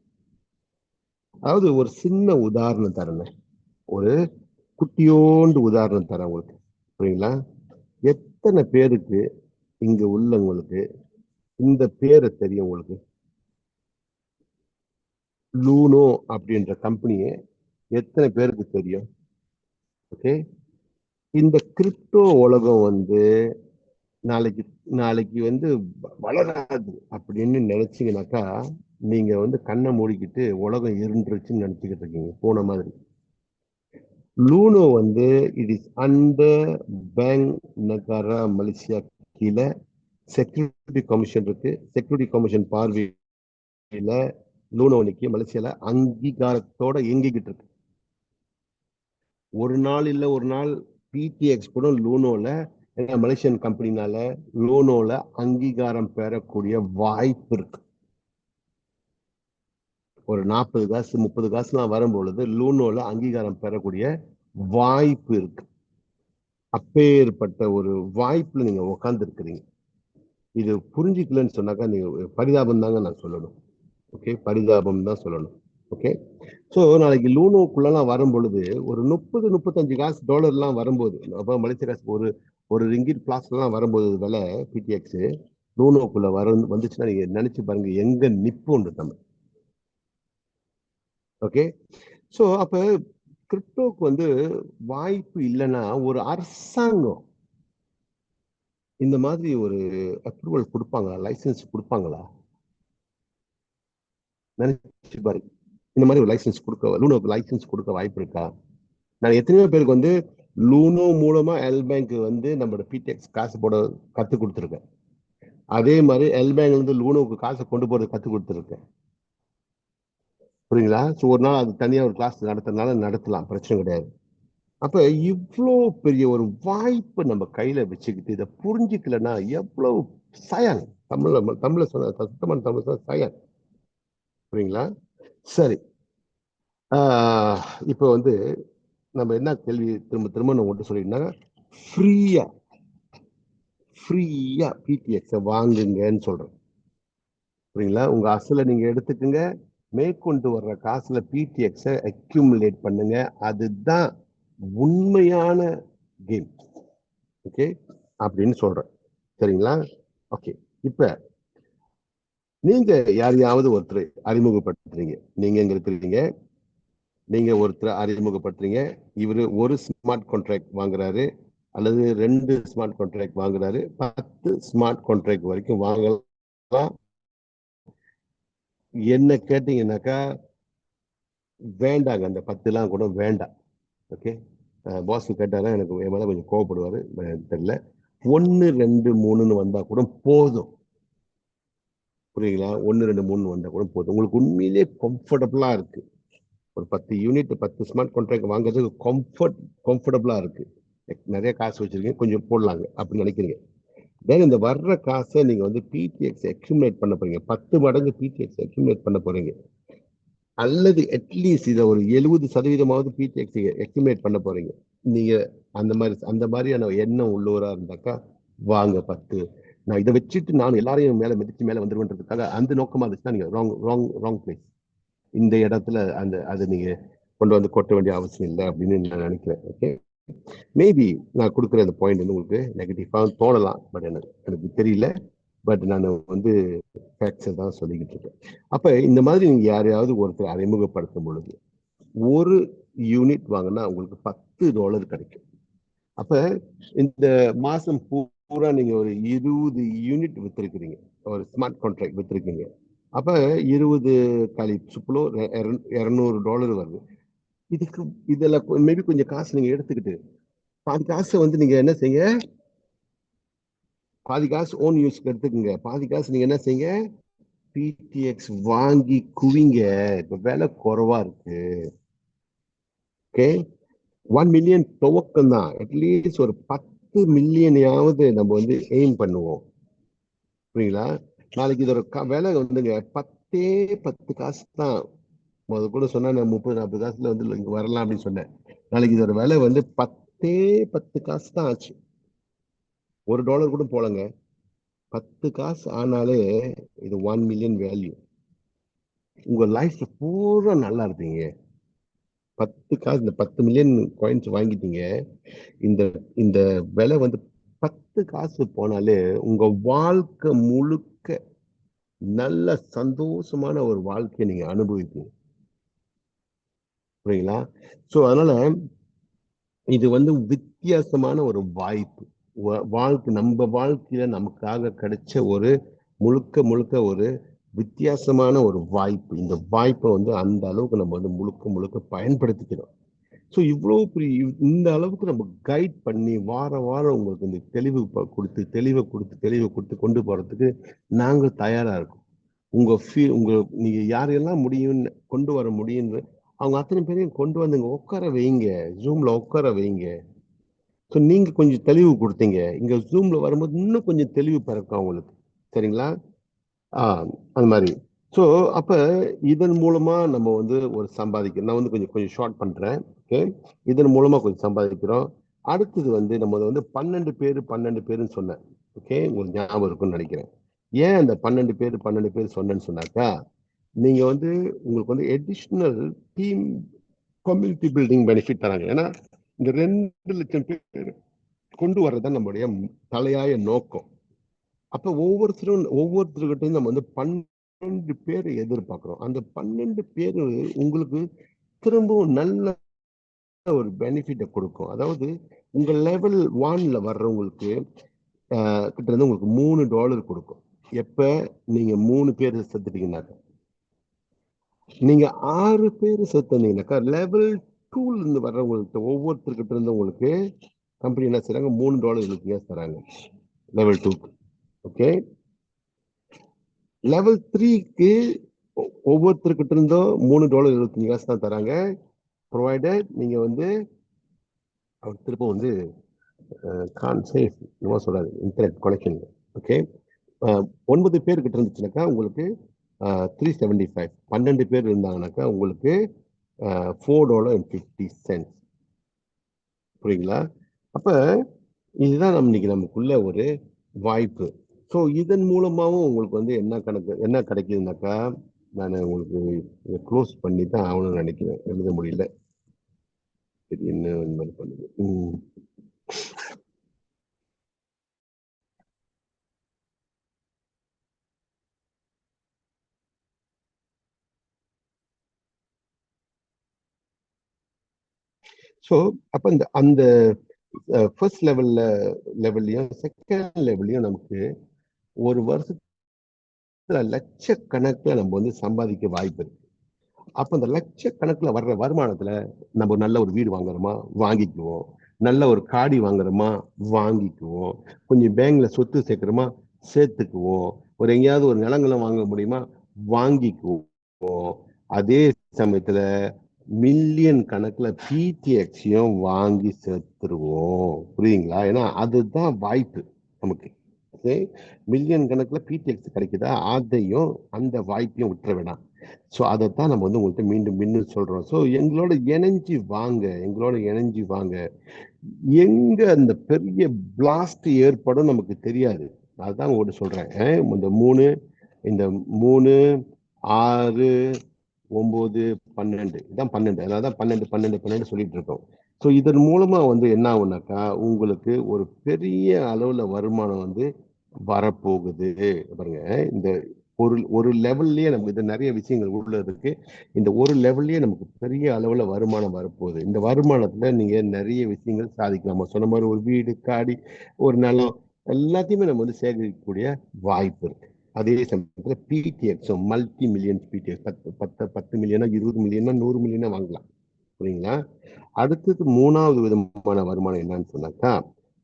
அதாவது ஒரு சின்ன உதாரணம் தரேன், ஒரு குட்டியோண்டு உதாரணம் தரேன் உங்களுக்கு, புரியுங்களா? எத்தனை பேருக்கு இங்க உள்ளவங்களுக்கு இந்த பேரை தெரியும்? உங்களுக்கு லூனோ அப்படின்ற கம்பெனியை எத்தனை பேருக்கு தெரியும்? ஓகே, இந்த கிரிப்டோ உலகம் வந்து நாளைக்கு நாளைக்கு வந்து வளராது அப்படின்னு நினைச்சீங்கன்னாக்கா நீங்க வந்து கண்ணை மூடிக்கிட்டு உலகம் இருந்துருச்சுன்னு நினைச்சுக்கிட்டு இருக்கீங்க, போன மாதிரி. லூனோ வந்து it is under bank Negara Malaysia கீழே செக்யூரிட்டி கமிஷன் இருக்கு. செக்யூரிட்டி கமிஷன் பார்வையில லூனோ இன்னைக்கு மலேசியால அங்கீகாரத்தோட இயங்கிக்கிட்டு இருக்கு. ஒரு நாள் இல்ல ஒரு நாள் PTX கூட லூனோல, மலேசியன் கம்பெனினால லூனோல அங்கீகாரம் பெறக்கூடிய வாய்ப்பு இருக்கு. ஒரு 40 காசு 30 காசுலாம் வரும்பொழுது லூனோல அங்கீகாரம் பெறக்கூடிய வாய்ப்பு இருக்கு. அப்பேற்பட்ட ஒரு வாய்ப்புல நீங்க உட்கார்ந்து இருக்கிறீங்க. இது புரிஞ்சுக்கலன்னு சொன்னாக்கா நீங்க பரிதாபம் தாங்க நான் சொல்லணும். ஓகே, பரிதாபம் தான் சொல்லணும். ஓகே, ஸோ நாளைக்கு லூனோக்குள்ளலாம் வரும் பொழுது ஒரு 30-35 காசு டாலர்லாம் வரும்போது, அப்போ மலேசிய காசு ஒரு ரிங்கிட் பிளாஸ்லாம் வரும்போது விலை பிடிஎக்ஸ் லூனோக்குள்ள வந்துச்சுன்னா நீங்க நினைச்சு பாருங்க எங்க நிப்போம் நம்ம. ஓகே, ஸோ அப்ப கிரிப்டோக்கு வந்து வாய்ப்பு இல்லைன்னா ஒரு அரசாங்கம் இந்த மாதிரி ஒரு அப்ரூவல் கொடுப்பாங்களா, லைசன்ஸ் கொடுப்பாங்களா? நினைச்சு பாருங்க, இந்த மாதிரி ஒரு லைசன்ஸ் கொடுக்க லூனோக்கு லைசன்ஸ் கொடுக்க வாய்ப்பு இருக்கா? நான் எத்தனையோ பேருக்கு வந்து லூனோ மூலமா எல் பேங்க் வந்து நம்மளோட பிடிஎக்ஸ் காசு போட கத்து கொடுத்துருக்கேன். அதே மாதிரி எல் பேங்க்ல இருந்து லூனோக்கு காசை கொண்டு போறது கத்து கொடுத்துருக்கேன். புரியுங்களா? ஸோ ஒரு நாள் அது தனியா ஒரு கிளாஸ் நடத்துறதுனால நடத்தலாம், பிரச்சனை கிடையாது. அப்ப இவ்வளோ பெரிய ஒரு வாய்ப்பை நம்ம கையில வச்சுக்கிட்டு இதை புரிஞ்சுக்கலன்னா எவ்வளவு சயன். தமிழ்ல சொன்ன சுத்தமான தமிழ் சொன்ன சயன். புரியுங்களா? சரி, இப்போ வந்து நம்ம என்ன கேள்வி திரும்ப திரும்ப நான் ஒன்று சொல்லிட்டேன்னா, ஃப்ரீயா பிடிஎக்ஸை வாங்குங்கன்னு சொல்றேன். புரியுங்களா? உங்க அசலை நீங்க எடுத்துக்கங்க, மேற்கொண்டு வர்ற காசுல பிடிஎக்ஸை அக்யூமுலேட் பண்ணுங்க. அதுதான் உண்மையான கேம். ஓகே, அப்படின்னு சொல்றேன். சரிங்களா? ஓகே, இப்ப நீங்க யாரையாவது ஒருத்தர் அறிமுகப்படுத்துறீங்க. நீங்க எங்க இருக்கிறீங்க, நீங்க ஒருத்தர் அறிமுகப்படுத்துறீங்க. இவரு ஒரு ஸ்மார்ட் கான்ட்ராக்ட் வாங்குறாரு அல்லது 2 ஸ்மார்ட் கான்ட்ராக்ட் வாங்குறாரு, 10 ஸ்மார்ட் கான்ட்ராக்ட் வரைக்கும் வாங்கலாம். என்ன கேட்டீங்கன்னாக்கா வேண்டாங்க, அந்த 10 கூட வேண்டாம். ஓகே, பாஸ் கேட்டாரா எனக்கு என் மேல கொஞ்சம் கோவப்படுவாரு, தெரியல. 1 2 3ன்னு வந்தா கூட போதும். புரியுங்களா? 1 2 3 வந்தா கூட போதும். உங்களுக்கு உண்மையிலேயே கம்ஃபர்டபுளா இருக்கு. ஒரு 10 யூனிட் 10 ஸ்மார்ட் கான்ட்ராக்ட் வாங்குறதுக்கு கம்ஃபர்டபுளா இருக்கு. நிறைய காசு வச்சிருக்கீங்க, கொஞ்சம் போடலாங்க அப்படின்னு நினைக்கிறீங்க. தென் இந்த வர்ற காசை நீங்க வந்து பிடிஎக்ஸ் அக்யூமுலேட் பண்ண போறீங்க. 10 மடங்கு பிடிஎக்ஸ் அக்யூமுலேட் பண்ண போறீங்க. அல்லது அட்லீஸ்ட் இதை ஒரு 70% பிடிஎக்ஸ் அக்யூமுலேட் பண்ண போறீங்க. நீங்க அந்த மாதிரியான எண்ணம் உள்ளவரா இருந்தாக்கா வாங்க 10. நான் இதை வச்சுட்டு நான் எல்லாரையும் மேல மிதிச்சு மேல வந்துருவேன்றதுக்காக அந்த நோக்கமா இருந்துச்சுன்னா நீங்க ராங் பிளேஸ். இந்த இடத்துல அது நீங்க கொண்டு வந்து கொட்ட வேண்டிய அவசியம் இல்லை அப்படின்னு நான் நினைக்கிறேன். ஓகே, மேபி நான் கொடுக்குற அந்த பாயிண்ட் வந்து உங்களுக்கு நெகட்டிவா தோணலாம், பட் எனக்கு தெரியல. பட் நான் வந்து ஃபேக்ட்ஸை தான் சொல்லிக்கிட்டு இருக்கேன். அப்ப இந்த மாதிரி நீங்க யாரையாவது ஒருத்தர் அறிமுகப்படுத்தும் பொழுது ஒரு யூனிட் வாங்கினா உங்களுக்கு $10 கிடைக்கும். அப்ப இந்த மாசம் பூரா நீங்க ஒரு 20 யூனிட் வித்திருக்கிறீங்க, ஒரு ஸ்மார்ட் கான்ட்ராக்ட் வித்திருக்கீங்க. அப்ப 20 கழி சுப்புலோ $200 வருது. இதுல மேபி கொஞ்சம் காசு நீங்க எடுத்துக்கிட்டு பாதி காசை வந்து நீங்க என்ன செய்யுங்க, பாதி காசு ஓன் யூஸ்க்கு எடுத்துக்கங்க, பாதி காசு நீங்க என்ன செய்யுங்க, பிடிஎக்ஸ் வாங்கி குவிங்க. இப்ப விலை குறைவா இருக்கு. ஓகே, 1 மில்லியன் துவக்கம் தான். அட்லீஸ்ட் ஒரு 10 மில்லியனையாவது நம்ம வந்து எய்ம் பண்ணுவோம். புரியுங்களா? நாளைக்கு இதோட விலை வந்துங்க 10 காசு தான். முதல் கூட சொன்னா நான் 30-40 காசுல வந்து இங்க வரலாம் அப்படின்னு சொன்னேன். நாளைக்கு இதோட விலை வந்து 10 காசு தான் ஆச்சு. $1 கூட போலங்க. 10 காசு ஆனாலே இது 1 மில்லியன் வேல்யூ. உங்க லைஃப்ல பூரா நல்லா இருப்பீங்க. 10 காசு, இந்த 10 மில்லியன் காயின்ஸ் வாங்கிட்டீங்க. இந்த இந்த விலை வந்து 10 காசு போனாலே உங்க வாழ்க்கை முழுக்க நல்ல சந்தோஷமான ஒரு வாழ்க்கையை நீங்க அனுபவிப்பீங்க. புரியுங்களா? சோ அதனால இது வந்து வித்தியாசமான ஒரு வாய்ப்பு. வாழ்க்கை, நம்ம வாழ்க்கையில நமக்காக கிடைச்ச ஒரு முழுக்க ஒரு வித்தியாசமான ஒரு வாய்ப்பு. இந்த வாய்ப்பை வந்து அந்த அளவுக்கு நம்ம வந்து முழுக்க பயன்படுத்திக்கிறோம். ஸோ இவ்வளவு பெரிய இந்த அளவுக்கு நம்ம கைட் பண்ணி வாரம் உங்களுக்கு இந்த தெளிவை கொடுத்து கொண்டு போறதுக்கு நாங்க தயாரா இருக்கோம். நீங்க யாரெல்லாம் முடியும்னு கொண்டு வர முடியும்னு அவங்க அத்தனை பேரையும் கொண்டு வந்து உட்கார வைங்க, ஜூம்ல உட்கார வைங்க. ஸோ நீங்க கொஞ்சம் தெளிவு கொடுத்தீங்க, இங்க ஜூம்ல வரும்போது இன்னும் கொஞ்சம் தெளிவு பிறக்கும் அவங்களுக்கு. சரிங்களா? அந்த மாதிரி. ஸோ அப்ப இதன் மூலமா நம்ம வந்து ஒரு சம்பாதிக்கிறோம். நான் வந்து கொஞ்சம் ஷார்ட் பண்றேன். ஓகே, இதன் மூலமா கொஞ்சம் சம்பாதிக்கிறோம். அடுத்தது வந்து நம்ம வந்து 12 பேருன்னு சொன்னேன். ஓகே, உங்களுக்கு ஞாபகம் இருக்கும்னு நினைக்கிறேன். ஏன் அந்த 12 பேர் சொன்னேன்னு சொன்னாக்கா, நீங்க வந்து உங்களுக்கு வந்து additional team community building benefit தராங்க. ஏன்னா இந்த 2 லட்சம் பேர் கொண்டு வர்றதுதான் நம்முடைய தலையாய நோக்கம். அப்ப ஒவ்வொருத்தருக்கிட்ட நம்ம வந்து 12 பேரை எதிர்பார்க்கிறோம். அந்த 12 பேரு உங்களுக்கு திரும்பவும் நல்ல ஒரு பெனிஃபிட்டை கொடுக்கும். அதாவது உங்க லெவல் 1ல வர்றவங்களுக்கு கிட்ட இருந்து உங்களுக்கு $3 கொடுக்கும். எப்ப நீங்க 3 பேர் செத்துட்டீங்கன்னாக்க, நீங்க 6 பேர் செத்துனீங்கன்னாக்கா லெவல் 2ல இருந்து வர்றவங்கள்ட்ட ஒவ்வொருத்தர்கிட்ட இருந்து உங்களுக்கு கம்பெனி என்ன செய்றாங்க, $3 தராங்க லெவல் 2க்கு. ஓகே, லெவல் 3க்கு ஒவ்வொருத்தர்கிட்ட இருந்தும் $3.25 தான் தராங்க. ப்ரொவைடட் நீங்க வந்து அவர் திரும்ப வந்து என்னமோ சொல்றாரு, இன்டர்நெட் கனெக்ஷன். ஓகே, 9 பேர் கிட்ட இருந்துச்சுனாக்கா உங்களுக்கு 375. 12 பேர் இருந்தாங்கனாக்கா உங்களுக்கு $4.50. புரியுங்களா? அப்ப இதுதான் இன்னைக்கு நமக்குள்ள ஒரு வாய்ப்பு. ஸோ இதன் மூலமாவும் உங்களுக்கு வந்து என்ன கிடைக்குதுனாக்கா, நான் உங்களுக்கு இதை க்ளோஸ் பண்ணி தான் ஆகணும்னு நினைக்கிறேன். எழுத முடியல, திடீர்னு இந்த மாதிரி பண்ணுது. ஸோ அப்ப அந்த ஃபர்ஸ்ட் லெவல்லையும் செகண்ட் லெவல்லையும் நமக்கு ஒரு வருஷத்துல லட்சக்கணக்கில் நம்ம வந்து சம்பாதிக்க வாய்ப்பு இருக்கு. அப்ப அந்த லட்சக்கணக்குல வர்ற வருமானத்துல நம்ம நல்ல ஒரு வீடு வாங்குறோமா, வாங்கிக்குவோம். நல்ல ஒரு காடி வாங்குறோமா, வாங்கிக்குவோம். கொஞ்சம் பேங்க்ல சொத்து சேர்க்கிறோமா, சேர்த்துக்குவோம். ஒரு எங்கேயாவது ஒரு நிலங்களும் வாங்க முடியுமா, வாங்கிக்குவோம். அதே சமயத்துல மில்லியன் கணக்குல பிடிஎக்ஸையும் வாங்கி சேர்த்துருவோம். புரியுங்களா? ஏன்னா அதுதான் வாய்ப்பு நமக்கு. மில்லியன் கணக்குல பிடிஎக்ஸ் கிடைக்குதா, அதையும் அந்த வாய்ப்பையும் விட்டுற வேணாம். ஸோ அதைத்தான் நம்ம வந்து உங்கள்கிட்ட மீண்டும் சொல்றோம். ஸோ எங்களோட இணைஞ்சு வாங்க. எங்க அந்த பெரிய பிளாஸ்ட் ஏற்படும் நமக்கு தெரியாது. அதுதான் உங்கள்கிட்ட சொல்றேன். இந்த 3, 6, 9, 12 இதான் 12. அதனாலதான் 12 சொல்லிட்டு இருக்கோம். ஸோ இதன் மூலமா வந்து என்ன ஆகுனாக்கா, உங்களுக்கு ஒரு பெரிய அளவுல வருமானம் வந்து வரப்போகுது. பாருங்க, இந்த ஒரு லெவல்லயே நமக்கு இது நிறைய விஷயங்கள் உள்ள இருக்கு. இந்த ஒரு லெவல்லயே நமக்கு பெரிய அளவுல வருமானம் வரப்போகுது. இந்த வருமானத்துல நீங்க நிறைய விஷயங்கள் சாதிக்கலாம். சொன்ன மாதிரி ஒரு வீடு, காடி, ஒரு நிலம், எல்லாத்தையுமே நம்ம வந்து சேகரிக்கக்கூடிய வாய்ப்பு இருக்கு. அதே சமயத்துல பிடிஎக்ஸ், மல்டி மில்லியன் பிடிஎக்ஸ், 10 மில்லியனா, 20 மில்லியனா, 100 மில்லியனா வாங்கலாம். புரியுங்களா? அடுத்தது 3வது விதமான வருமானம் என்னன்னு சொன்னாக்கா,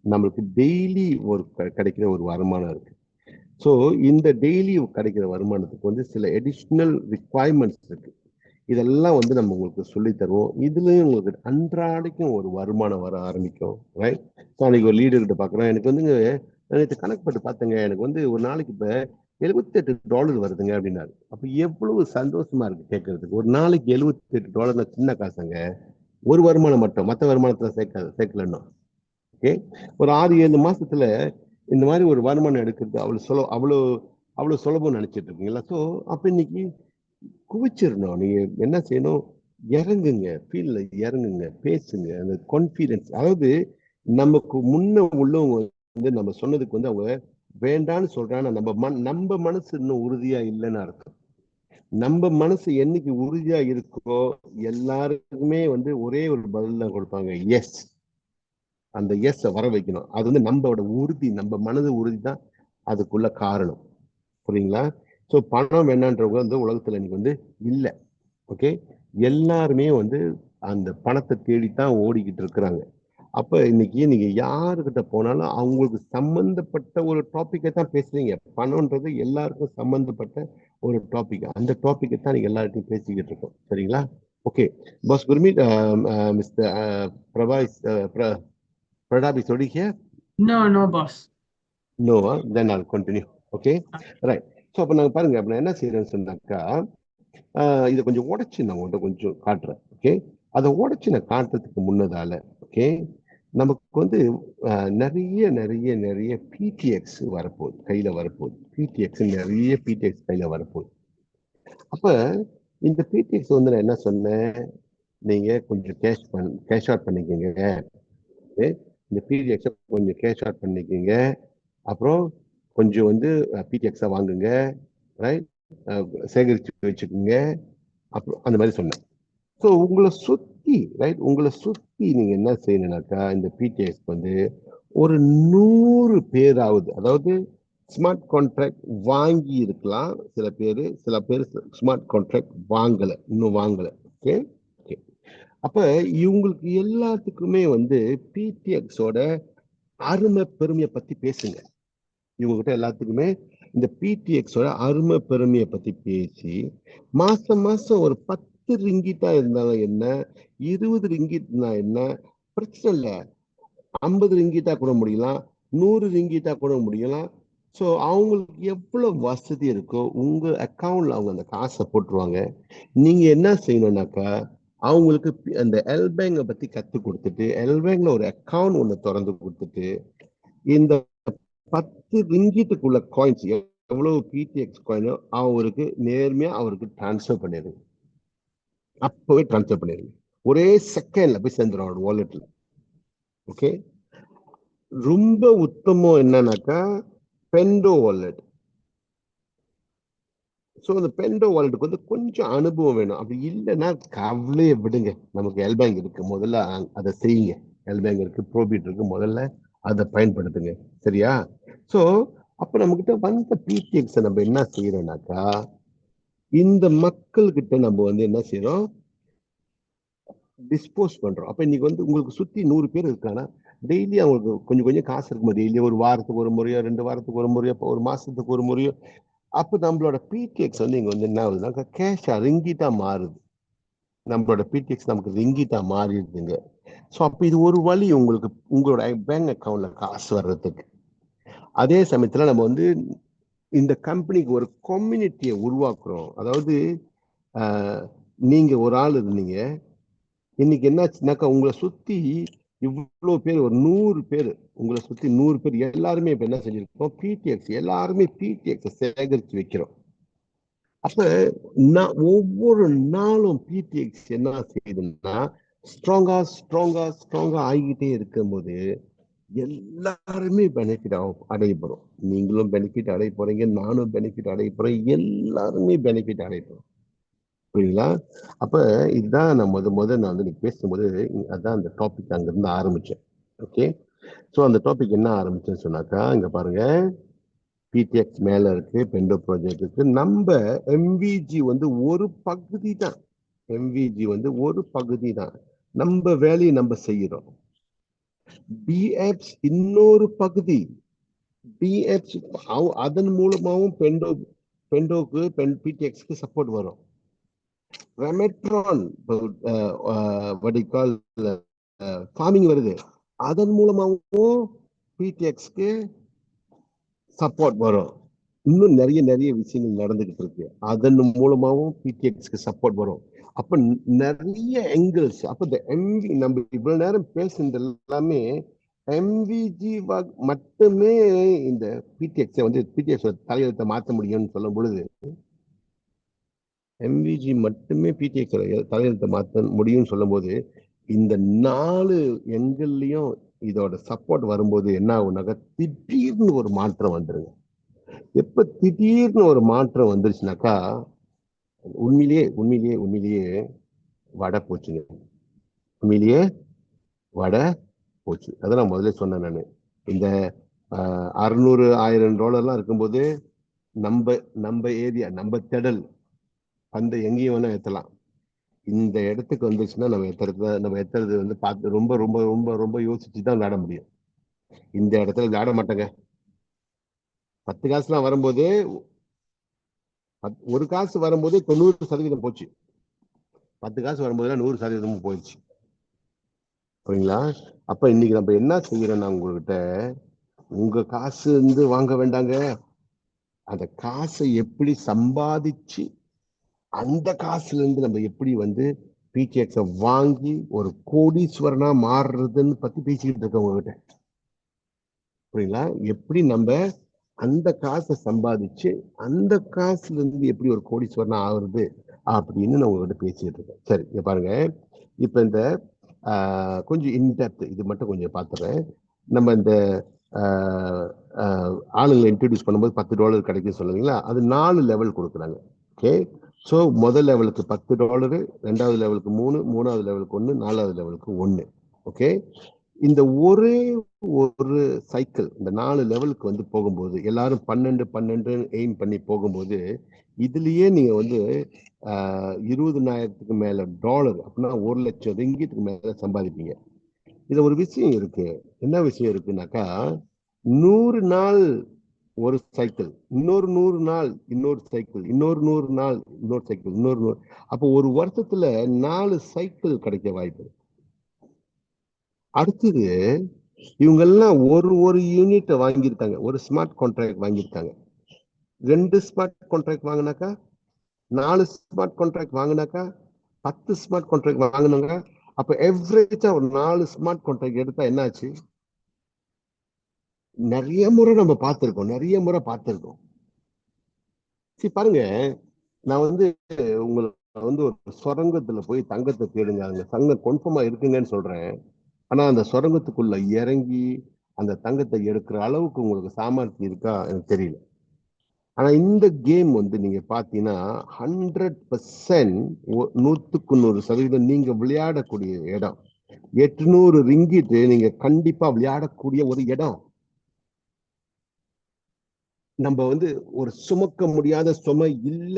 நம்மளுக்கு டெய்லி ஒரு கிடைக்கிற ஒரு வருமானம் இருக்கு. ஸோ இந்த டெய்லி கிடைக்கிற வருமானத்துக்கு வந்து சில எடிஷனல் ரிக்வயர்மெண்ட்ஸ் இருக்கு. இதெல்லாம் வந்து நம்ம உங்களுக்கு சொல்லி தருவோம். இதுலயும் உங்களுக்கு அன்றாடைக்கும் ஒரு வருமானம் வர ஆரம்பிக்கும். ரைட்? ஸோ அன்னைக்கு ஒரு லீடர் கிட்ட பாக்குறேன், எனக்கு வந்துங்க நேற்று கணக்கு போட்டு பார்த்தேங்க, எனக்கு வந்து ஒரு நாளைக்கு இப்ப $78 வருதுங்க அப்படின்னாரு. அப்ப எவ்வளவு சந்தோஷமா இருக்கு கேட்கறதுக்கு. ஒரு நாளைக்கு $78 சின்ன காசுங்க. ஒரு வருமானம் மட்டும், மற்ற வருமானத்துல சேர்க்கலன்னா. ஓகே, ஒரு 6-7 மாசத்துல இந்த மாதிரி ஒரு வருமானம் எடுக்கிறது அவ்வளவு சுலபம் நினைச்சிட்டு இருக்கீங்களா? ஸோ அப்ப இன்னைக்கு குவிச்சிடணும். நீங்க என்ன செய்யணும், இறங்குங்க, ஃபீல்ட்ல இறங்குங்க, பேசுங்க. அந்த கான்ஃபிடன்ஸ், அதாவது நமக்கு முன்ன உள்ளவங்க வந்து நம்ம சொன்னதுக்கு வந்து அவங்க வேண்டான்னு சொல்றாங்க. நம்ம மனசு இன்னும் உறுதியா இல்லைன்னு அர்த்தம். நம்ம மனசு என்னைக்கு உறுதியா இருக்கோ எல்லாருக்குமே வந்து ஒரே ஒரு பதில் தான் கொடுப்பாங்க, எஸ். அந்த எஸ் வர வைக்கணும். அது வந்து நம்மளோட உறுதி, நம்ம மனது உறுதி தான் அதுக்குள்ள காரணம். புரியுங்களா? ஸோ பணம் வேணான்றவங்க வந்து உலகத்துல இன்னைக்கு வந்து இல்லை. ஓகே, எல்லாருமே வந்து அந்த பணத்தை தேடித்தான் ஓடிக்கிட்டு இருக்கிறாங்க. அப்ப இன்னைக்கு நீங்க யாருக்கிட்ட போனாலும் அவங்களுக்கு சம்பந்தப்பட்ட ஒரு டாபிக்கை தான் பேசுறீங்க. பணம்ன்றது எல்லாருக்கும் சம்பந்தப்பட்ட ஒரு டாபிக். அந்த டாபிக்கை தான் நீங்க எல்லார்ட்டையும் பேசிக்கிட்டு இருக்கோம். சரிங்களா? Okay, boss Gurmeet, mister Prabhas, Pradap is already here? No, boss. No, then I'll continue. Okay, right. So அப்போ நாங்கள் பாருங்க, அப்போ நான் என்ன செய்யறேன்னு சொன்னாக்கா, இதை கொஞ்சம் உடைச்சு நான் உங்கள்கிட்ட கொஞ்சம் காட்டுறேன். ஓகே, அதை உடைச்சு நான் காட்டுறதுக்கு முன்னதால, ஓகே, நமக்கு வந்து நிறைய நிறைய நிறைய பிடிஎக்ஸ் வரப்போகுது, கையில வரப்போகுது. பிடிஎக்ஸ் நிறைய பிடிஎக்ஸ் கையில வரப்போகுது. அப்ப இந்த பிடிஎக்ஸ் வந்து நான் என்ன சொன்னேன், நீங்க கொஞ்சம் கேஷ் அவுட் பண்ணிக்கோங்க. இந்த பிடிஎக்ஸை கொஞ்சம் கேஷ் அவுட் பண்ணிக்கோங்க. அப்புறம் கொஞ்சம் வந்து பிடிஎக்ஸை வாங்குங்க, ரைட், சேகரித்து வச்சுக்கோங்க. அப்புறம் அந்த மாதிரி சொன்னேன். ஸோ உங்களை சுற்றி, ரைட், உங்களை சுற்றி நீங்கள் என்ன செய்யணும்னாக்கா, இந்த பிடிஎக்ஸ் வந்து ஒரு 100 பேராவது, அதாவது ஸ்மார்ட் கான்ட்ராக்ட் வாங்கி இருக்கலாம் சில பேர் ஸ்மார்ட் கான்ட்ராக்ட் வாங்கலை, இன்னும் வாங்கலை. Okay okay. அப்போ இவங்களுக்கு எல்லாத்துக்குமே வந்து பிடிஎக்ஸோட அருமை பெருமையை பற்றி பேசுங்க. இவங்ககிட்ட எல்லாத்துக்குமே இந்த பிடிஎக்ஸோட அருமை பெருமையை பற்றி பேசி, மாசம் மாசம் ஒரு 10 ரிங்கிட்டா இருந்தாலும் என்ன, 20 ரிங்கிட்னா என்ன, பிரச்சனை இல்லை. 50 ரிங்கிட்டா கூட முடியலாம், 100 ரிங்கிட்டா கூட முடியலாம். ஸோ அவங்களுக்கு எவ்வளவு வசதி இருக்கோ உங்க அக்கௌண்ட்ல அவங்க அந்த காசை போட்டுருவாங்க. நீங்க என்ன செய்யணும்னாக்கா, அவங்களுக்கு அந்த எல்பேங்கை பத்தி கத்து கொடுத்துட்டு, எல்பேங்க்ல ஒரு அக்கௌண்ட் ஒன்று திறந்து கொடுத்துட்டு, இந்த 10 ரிங்கிட்டுக்குள்ள காயின்ஸ் எவ்வளவு பிடிஎக்ஸ் காயினோ அவருக்கு நேர்மையா அவருக்கு டிரான்ஸ்ஃபர் பண்ணிடுங்க. அப்பவே டிரான்ஸ்ஃபர் பண்ணிடுங்க. ஒரே செகண்ட்ல போய் சேர்ந்துடும் அவரோட வாலெட்ல. ஓகே, ரொம்ப உத்தமம் என்னன்னாக்கா பெண்டோ வாலெட். ஸோ அந்த பெண்டோ வாலெட்டுக்கு வந்து கொஞ்சம் அனுபவம் வேணும். அப்படி இல்லைன்னா கவலையை விடுங்க, நமக்கு எல்பேங்க் இருக்கு, முதல்ல அதை செய்யுங்க. எல்பேங்க் இருக்கு, ப்ரோபிட் இருக்கு, முதல்ல அதை பயன்படுத்துங்க. சரியா? ஸோ அப்ப நம்ம கிட்ட வந்த பிடிஎக்ஸ் நம்ம என்ன செய்யறோம்னாக்கா, இந்த மக்கள்கிட்ட நம்ம வந்து என்ன செய்யறோம், டிஸ்போஸ் பண்றோம். அப்ப இன்னைக்கு வந்து உங்களுக்கு சுத்தி 100 பேர் இருக்கானா, டெய்லி அவங்களுக்கு கொஞ்சம் கொஞ்சம் காசு இருக்கும். டெய்லி ஒரு வாரத்துக்கு ஒரு முறையோ, 2 வாரத்துக்கு ஒரு முறையோ, ஒரு மாசத்துக்கு ஒரு முறையோ, அப்ப நம்மளோட பிடிஎக்ஸ் வந்து இங்க வந்து என்ன ஆகுதுன்னா கேஷா ரிங்கிட்டா மாறுது. நம்மளோட பிடிஎக்ஸ் நமக்கு ரிங்கிட்டா மாறிடுதுங்க. ஸோ அப்ப இது ஒரு வழி உங்களுக்கு உங்களோட பேங்க் அக்கௌண்ட்ல காசு வர்றதுக்கு. அதே சமயத்துல நம்ம வந்து இந்த கம்பெனிக்கு ஒரு கம்யூனிட்டியை உருவாக்குறோம். அதாவது நீங்க ஒரு ஆள் இருந்தீங்க, இன்னைக்கு என்னாச்சுனாக்கா உங்களை சுத்தி இவ்வளவு பேர், ஒரு 100 பேர், உங்களை சுத்தி 100 பேர் எல்லாருமே இப்ப என்ன செஞ்சிருக்கோம், பிடிஎக்ஸ் எல்லாருமே பிடிஎக்ஸ் சேகரித்து வைக்கிறோம். அப்ப ஒவ்வொரு நாளும் பிடிஎக்ஸ் என்ன செய்யுதுன்னா ஸ்ட்ராங்கா ஸ்ட்ராங்கா ஸ்ட்ராங்கா ஆகிக்கிட்டே இருக்கும் போது எல்லாருமே பெனிஃபிட் அடைய போறோம். நீங்களும் பெனிஃபிட் அடைய போறீங்க, நானும் பெனிஃபிட் அடைய போறேன், எல்லாருமே பெனிஃபிட் அடைய போறோம். புரியுங்களா? அப்ப இதுதான் நான் நான் வந்து நீங்க பேசும்போது அதான் அந்த டாபிக் அங்க இருந்து ஆரம்பிச்சேன். ஓகே, ஸோ அந்த டாபிக் என்ன ஆரம்பிச்சேன்னு சொன்னாக்கா, இங்க பாருங்க, பிடிஎக்ஸ் மேல இருக்கு, பெண்டோ ப்ராஜெக்ட் இருக்கு. நம்ம எம்விஜி வந்து ஒரு பகுதி தான். எம்விஜி வந்து ஒரு பகுதி தான். நம்ம வேலையை நம்ம செய்யறோம். பிஎப்ஸ் இன்னொரு பகுதி. பிஎப்ஸ் அதன் மூலமாவும் பெண்டோக்கு பிடிஎக்ஸ்க்கு சப்போர்ட் வரும். ரெமெட்ரான் ஃபார்மிங் வருது, அதன் மூலமாகவும் பிடிஎக்ஸ்க்கு சப்போர்ட் வரும். இன்னும் நிறைய நிறைய விஷயங்கள் நடந்துகிட்டு இருக்கு, அதன் மூலமாகவும் பிடிஎக்ஸ்க்கு சப்போர்ட் வரும். அப்ப நிறைய ஆங்கிள்ஸ். அப்ப இந்த எம்வி நம்ம இவ்வளவு நேரம் பேசுனது எல்லாமே எம்விஜி மட்டுமே இந்த பிடிஎக்ஸை வந்து பிடிஎக்ஸ் தலையெழுத்தை மாற்ற முடியும்னு சொல்லும் பொழுது, எம்விஜி மட்டுமே பிடிஎக்ஸ் தலையெழுத்தை மாற்ற முடியும்னு சொல்லும் போது, இந்த 4 எண்கள்லயும் இதோட சப்போர்ட் வரும்போது என்ன ஆகுனாக்கா திடீர்னு ஒரு மாற்றம் வந்துருங்க. எப்ப திடீர்னு ஒரு மாற்றம் வந்துருச்சுனாக்கா உண்மையிலேயே உண்மையிலேயே உண்மையிலேயே வடை போச்சுங்க. உண்மையிலேயே வடை போச்சு. அதான் நான் முதல்ல சொன்னேன். நான் இந்த 600 $1000 இருக்கும்போது நம்ம ஏரியா, நம்ம திடல் அந்த எங்கேயும் வேணா ஏத்தலாம். இந்த இடத்துக்கு வந்துச்சுன்னா நம்ம எத்துறது வந்து பார்த்து ரொம்ப ரொம்ப ரொம்ப ரொம்ப யோசிச்சு தான் விளையாட முடியும். இந்த இடத்துல விளையாட மாட்டேங்க. 10 காசுலாம் வரும்போது, ஒரு காசு வரும்போது 90% போச்சு. 10 காசு வரும்போது 100% போயிடுச்சு. சரிங்களா? அப்ப இன்னைக்கு நம்ம என்ன செய்யறோம்னா, உங்ககிட்ட உங்க காசு வந்து வாங்க வேண்டாங்க, அந்த காசை எப்படி சம்பாதிச்சு அந்த காசுல இருந்து நம்ம எப்படி வந்து பிடிஎக்ஸ வாங்கி ஒரு கோடீஸ்வரனா மாறுறதுன்னு பத்தி பேசிக்கிட்டு இருக்கோம் உங்ககிட்ட. புரியுங்களா? எப்படி நம்ம அந்த காசை சம்பாதிச்சு அந்த காசுல இருந்து எப்படி ஒரு கோடீஸ்வரனா ஆகுறது அப்படின்னு நான் உங்ககிட்ட பேசிட்டு இருக்கேன். சரி, இங்க பாருங்க. இப்ப இந்த கொஞ்சம் இன்டெப்த் இது மட்டும் கொஞ்சம் பார்த்துறேன். நம்ம இந்த ஆளுங்களை இன்ட்ரடியூஸ் பண்ணும்போது $10 கிடைக்கும் சொல்லுவீங்களா, அது 4 லெவல் கொடுக்குறாங்க. ஓகே, ஸோ முதல் லெவலுக்கு $10, ரெண்டாவது லெவலுக்கு 3, மூணாவது லெவலுக்கு 1, நாலாவது லெவலுக்கு 1. ஓகே, இந்த ஒரே ஒரு சைக்கிள் இந்த 4 லெவலுக்கு வந்து போகும்போது எல்லாரும் 12 எய்ம் பண்ணி போகும்போது இதுலயே நீங்க வந்து 20,000க்கு மேல டாலர் அப்படின்னா 1,00,000 ரிங்கிட்டுக்கு மேல சம்பாதிப்பீங்க. இதுல ஒரு விஷயம் இருக்கு. என்ன விஷயம் இருக்குனாக்கா, 100 நாள் ஒரு சைக்கிள், இன்னொரு 100 நாள் இன்னொரு சைக்கிள், இன்னொரு 100 நாள் இன்னொரு சைக்கிள், இன்னொரு 100. அப்போ ஒரு வருஷத்துல 4 சைக்கிள் கிடைக்க வாய்ப்பு. அடுத்தது இவங்க எல்லாம் ஒரு யூனிட் வாங்கியிருக்காங்க, ஒரு ஸ்மார்ட் கான்ட்ராக்ட் வாங்கியிருக்காங்க. 2 ஸ்மார்ட் கான்ட்ராக்ட் வாங்கினாக்கா, 4 ஸ்மார்ட் கான்ட்ராக்ட் வாங்கினாக்கா, 10 ஸ்மார்ட் கான்ட்ராக்ட் வாங்கினாங்க. அப்ப எவரேஜா ஒரு 4 ஸ்மார்ட் கான்ட்ராக்ட் எடுத்தா என்ன ஆச்சு? நிறைய முறை நம்ம பார்த்திருக்கோம். சரி பாருங்க, நான் வந்து உங்களுக்கு வந்து ஒரு சுரங்கத்துல போய் தங்கத்தை தேடுங்க, அங்க தங்கம் கன்ஃபார்மா இருக்குங்கன்னு சொல்றேன். ஆனா அந்த சுரங்கத்துக்குள்ள இறங்கி அந்த தங்கத்தை எடுக்கிற அளவுக்கு உங்களுக்கு சாமர்த்தியம் இருக்கா எனக்கு தெரியல. ஆனா இந்த கேம் வந்து நீங்க பாத்தீங்கன்னா 100%, 100% நீங்க விளையாடக்கூடிய இடம். 800 ரிங்கிட்டு நீங்க கண்டிப்பா விளையாடக்கூடிய ஒரு இடம். நம்ம வந்து ஒரு சுமக்க முடியாத சுமை இல்ல.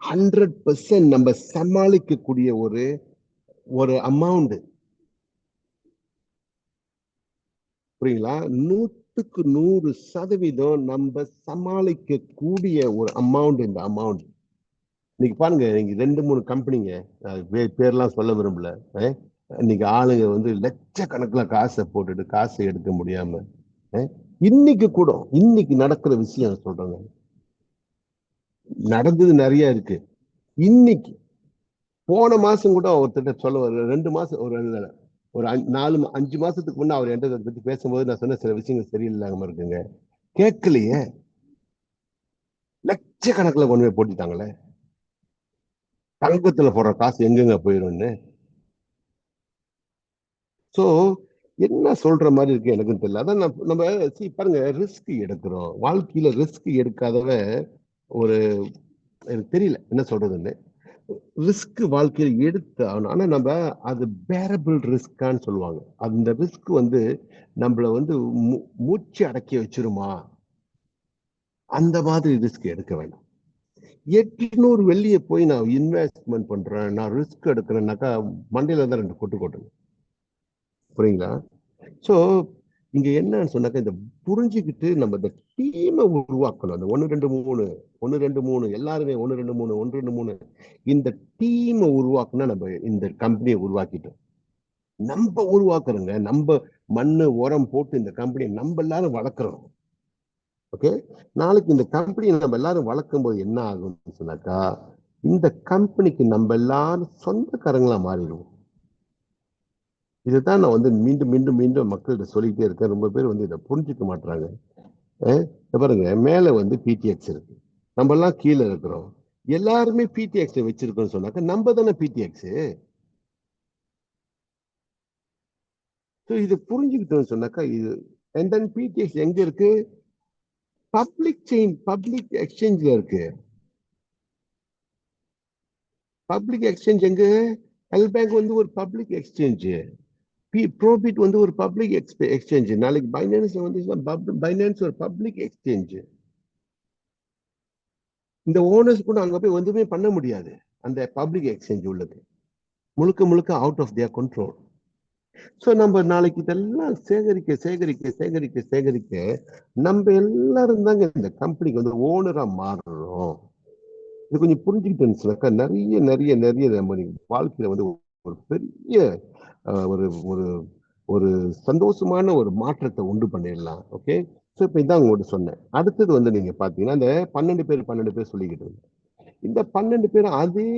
100% நம்ம சமாளிக்கக்கூடிய ஒரு அமௌண்ட். புரியுங்களா? 100% நம்ம சமாளிக்கக்கூடிய ஒரு அமௌண்ட் இந்த அமௌண்ட். இன்னைக்கு பாருங்க, நீங்க 2-3 கம்பெனிங்க, பேர்லாம் சொல்ல விரும்பல. இன்னைக்கு ஆளுங்க வந்து லட்சக்கணக்கில் காசை போட்டுட்டு காசை எடுக்க முடியாம, இன்னைக்கு நடக்கிற விஷயம் சொல்றேங்க. நடந்தது நிறைய இருக்கு. இன்னைக்கு போன மாசம் கூட ஒருத்தர் சொல்ல 2 மாசம் ஒரு 4-5 மாசத்துக்கு முன்ன அவர் என்கிட்ட பத்தி பேசும்போது நான் சொன்ன சில விஷயங்கள் சரியில்லாம இருக்குங்க. கேட்கலையே, லட்சக்கணக்கில் கொண்டு போய் போட்டுட்டாங்களே. தங்கத்துல போடுற காசு எங்கெங்க போயிரும்னு. சோ என்ன சொல்ற மாதிரி இருக்கு எனக்கு தெரியல. அதான் நம்ம பாருங்க, ரிஸ்க் எடுக்கிறோம். வாழ்க்கையில ரிஸ்க் எடுக்காதவ ஒரு, எனக்கு தெரியல என்ன சொல்றதுன்னு. ரிஸ்க் வாழ்க்கையில எடுத்து ஆகணும். ஆனா நம்ம அது பேரபிள் ரிஸ்கான்னு சொல்லுவாங்க. அந்த ரிஸ்க் வந்து நம்மள வந்து மூச்சு அடக்கி வச்சிருமா, அந்த மாதிரி ரிஸ்க் எடுக்க வேண்டாம். 800 வெள்ளியை போய் நான் இன்வெஸ்ட்மெண்ட் பண்றேன், நான் ரிஸ்க் எடுக்கிறேன்னாக்கா மண்டையில தான் 2 கொட்டு. புரியுங்களா? சோ இங்க என்னன்னு சொன்னாக்க, இந்த புரிஞ்சுக்கிட்டு நம்ம இந்த டீமை உருவாக்கணும். அந்த 1-2-3 எல்லாருமே 1-2-3 இந்த டீமை உருவாக்குனா நம்ம இந்த கம்பெனியை உருவாக்கிட்டோம். நம்ம உருவாக்குறோங்க. நம்ம மண்ணு உரம் போட்டு இந்த கம்பெனியை நம்ம எல்லாரும் வளர்க்குறோம். ஓகே, நாளைக்கு இந்த கம்பெனியை நம்ம எல்லாரும் வளர்க்கும் போது என்ன ஆகும்னு சொன்னாக்கா, இந்த கம்பெனிக்கு நம்ம எல்லாரும் சொந்தக்காரங்களா மாறிடுவோம். இதுதான் நான் வந்து மீண்டும் மக்கள்கிட்ட சொல்லிட்டே இருக்கேன். ரொம்ப பேர் வந்து இதை புரிஞ்சுக்க மாட்டாங்க. பாருங்க, மேல வந்து பிடிஎக்ஸ் இருக்கு, நம்ம எல்லாம் கீழே இருக்கிறோம். எல்லாருமே பிடிஎக்ஸ் வச்சிருக்கோம்னு சொன்னாக்க நம்ம தானே பிடிஎக்ஸ். இது புரிஞ்சுக்கிட்டோம்னு சொன்னாக்கா இது. and then பிடிஎக்ஸ் எங்க இருக்கு? பப்ளிக் எக்ஸ்சேஞ்ச்ல இருக்கு. பப்ளிக் எக்ஸ்சேஞ்ச் எங்க? எல்பேங்க் வந்து ஒரு பப்ளிக் எக்ஸ்சேஞ்ச், ப்ரோபிட் வந்து ஒரு பப்ளிக் எக்ஸ்சேஞ்ச், நாளைக்கு பைனான்ஸ் வந்து பைனான்ஸ் ஒரு பப்ளிக் எக்ஸ்சேஞ்ச். இந்த ஓனர்ஸ் கூட அங்க போய் ஒன்றுமே பண்ண முடியாது. அந்த பப்ளிக் எக்ஸ்சேஞ்ச் உள்ளது முழுக்க out of their control. So நம்ம நாளைக்கு இதெல்லாம் சேகரிக்க நம்ம எல்லாரும் தாங்க இந்த கம்பெனிக்கு வந்து ஓனரா மாறுறோம். இது கொஞ்சம் புரிஞ்சுக்கிட்டேன்னு நிறைய நம்ம வாழ்க்கையில வந்து ஒரு பெரிய ஒரு ஒரு ஒரு சந்தோஷமான ஒரு மாற்றத்தை உண்டு பண்ணிடலாம். ஓகே, ஸோ இப்போ இதான் உங்கள்கிட்ட சொன்னேன். அடுத்தது வந்து நீங்க பாத்தீங்கன்னா இந்த 12 பேர் சொல்லிக்கிட்டு இருந்தேன். இந்த 12 பேர் அதே